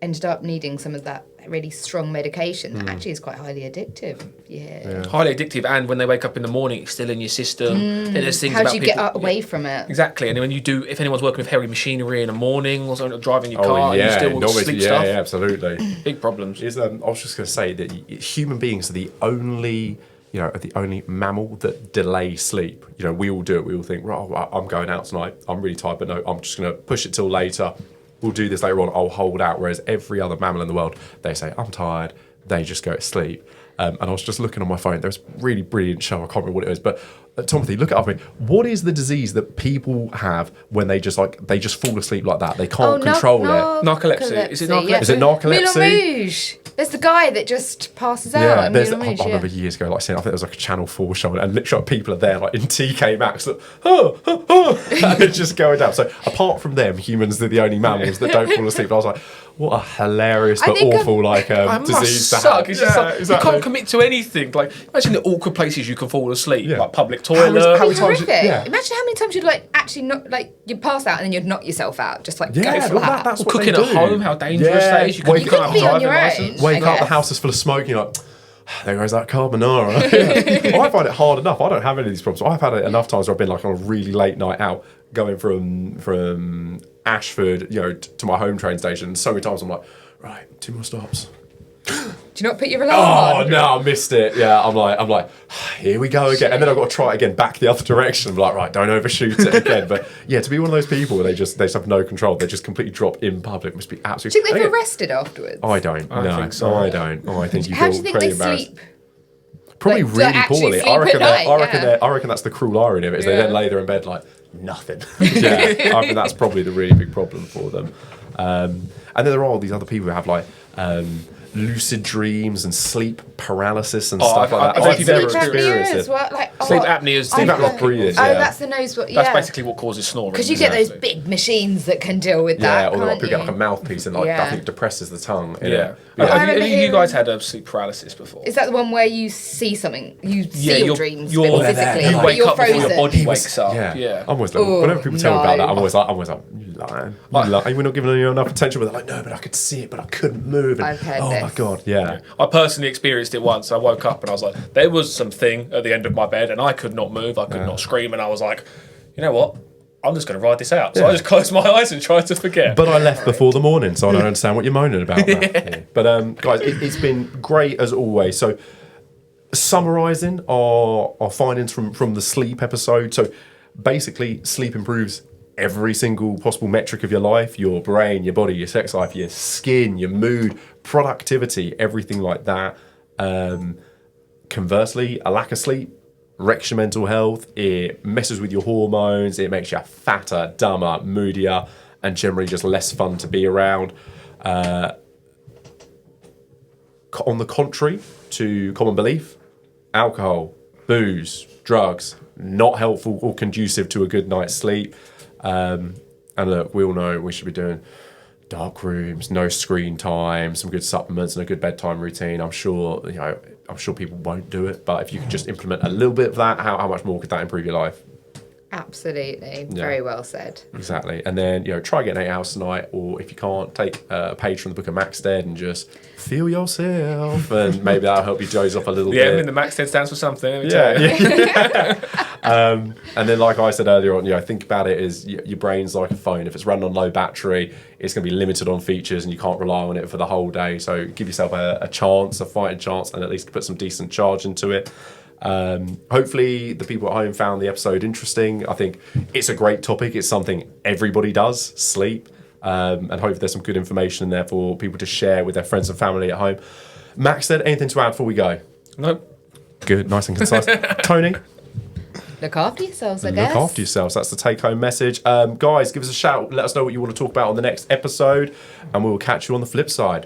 ended up needing some of that really strong medication that actually is quite highly addictive. Yeah. Highly addictive, and when they wake up in the morning, it's still in your system. Then there's things How about do you people, get away from it? Exactly, and when you do, if anyone's working with heavy machinery in the morning or something, or driving your car, and you still want normally- sleep yeah, stuff, yeah, absolutely. big problems. I was just going to say that human beings are the only are the only mammal that delay sleep. We all do it. We all think, right, I'm going out tonight. I'm really tired, but no, I'm just going to push it till later. We'll do this later on. I'll hold out. Whereas every other mammal in the world, they say, I'm tired. They just go to sleep. And I was just looking on my phone. There was a really brilliant show. I can't remember what it was, but Timothy, look it up for me. What is the disease that people have when they just fall asleep like that? They can't control it. Narcolepsy. Is it narcolepsy? Yeah. Is it narcolepsy? Moulin Rouge. There's the guy that just passes out. Yeah, in there's. Moulin Rouge, I remember years ago, seeing. I think there was a Channel 4 show, and literally people are there, in TK Maxx, and it's just going down. So apart from them, humans are the only mammals that don't fall asleep. And I was like, what a hilarious but awful disease to suck. have. It's just exactly. You can't commit to anything. Imagine the awkward places you can fall asleep, Yeah. like public toilet. How many times? Horrific. Yeah. Imagine how many times you'd actually not you'd pass out and then you'd knock yourself out, just go Yeah, flat. that's Or what cooking they at do. home, how dangerous that is. You Wake can't up, have a be on driving your own. license. Wake I up, the guess. house is full of smoke, and you're like, there goes that carbonara. I find it hard enough. I don't have any of these problems. I've had it enough times where I've been on a really late night out, going from Ashford, to my home train station. So many times I'm like, right, 2 more stops. Do you not put your alarm on? No, I missed it. Yeah, I'm like, here we go again. And then I've got to try it again back the other direction. I'm like, right, don't overshoot it again. But yeah, to be one of those people where they just have no control, they just completely drop in public must be absolutely. Do you think they feel rested afterwards? I don't. No, think so. I don't. I think you How do feel you think pretty they embarrassed. sleep? Probably Like, do they really actually poorly. sleep I reckon. at night? I reckon that's the cruel irony of it. Is they Yeah. then lay there in bed like nothing. Yeah, I think that's probably the really big problem for them. And then there are all these other people who have lucid dreams and sleep paralysis and stuff like that. I I've think never sleep apnea experienced as it. well. Sleep apnea is Sleep apnea, breathing. Oh, Yeah. that's the nose. Yeah. That's basically what causes snoring. Because you get those Exactly. big machines that can deal with Yeah, that. or Can't people get you? a mouthpiece and Yeah. I think depresses the tongue. Yeah. I Have remember you hearing- guys had sleep paralysis before? Is that the one where you see something? You see your dreams you're- physically, you but wake you're up before frozen. your body wakes up. Yeah. I'm always like, Oh, whenever people tell me about no. that, I'm always like, you lying. We're not giving you enough attention. But they're like, no, but I could see it, but I couldn't move. And, I've heard oh my this. God, yeah. I personally experienced it once. I woke up and I was like, there was something at the end of my bed and I could not move. I could not scream. And I was like, you know what? I'm just going to ride this out. So I just closed my eyes and tried to forget. But I left before the morning, so I don't understand what you're moaning about. But guys, it's been great as always. So summarising our findings from the sleep episode. So basically, sleep improves every single possible metric of your life: your brain, your body, your sex life, your skin, your mood, productivity, everything like that. Conversely, a lack of sleep wrecks your mental health. It messes with your hormones. It makes you fatter, dumber, moodier, and generally just less fun to be around. On the contrary to common belief, alcohol, booze, drugs, not helpful or conducive to a good night's sleep. And look, we all know we should be doing dark rooms, no screen time, some good supplements, and a good bedtime routine. I'm sure people won't do it, but if you could just implement a little bit of that, how much more could that improve your life? Absolutely. Very well said. Exactly. And then, try getting 8 hours tonight, or if you can't, take a page from the book of Maxted and just feel yourself, and maybe that'll help you doze off a little bit. I mean, the Max 10 stands for something. Let me tell you. And then, like I said earlier on, think about it as your brain's like a phone. If it's running on low battery, it's going to be limited on features, and you can't rely on it for the whole day. So give yourself a chance, a fighting chance, and at least put some decent charge into it. Hopefully the people at home found the episode interesting. I think it's a great topic. It's something everybody does, sleep. And hopefully there's some good information in there for people to share with their friends and family at home. Max said, anything to add before we go? Nope. Good, nice and concise. Tony? Look after yourselves, I guess. Look after yourselves. That's the take-home message. Guys, give us a shout. Let us know what you want to talk about on the next episode, and we will catch you on the flip side.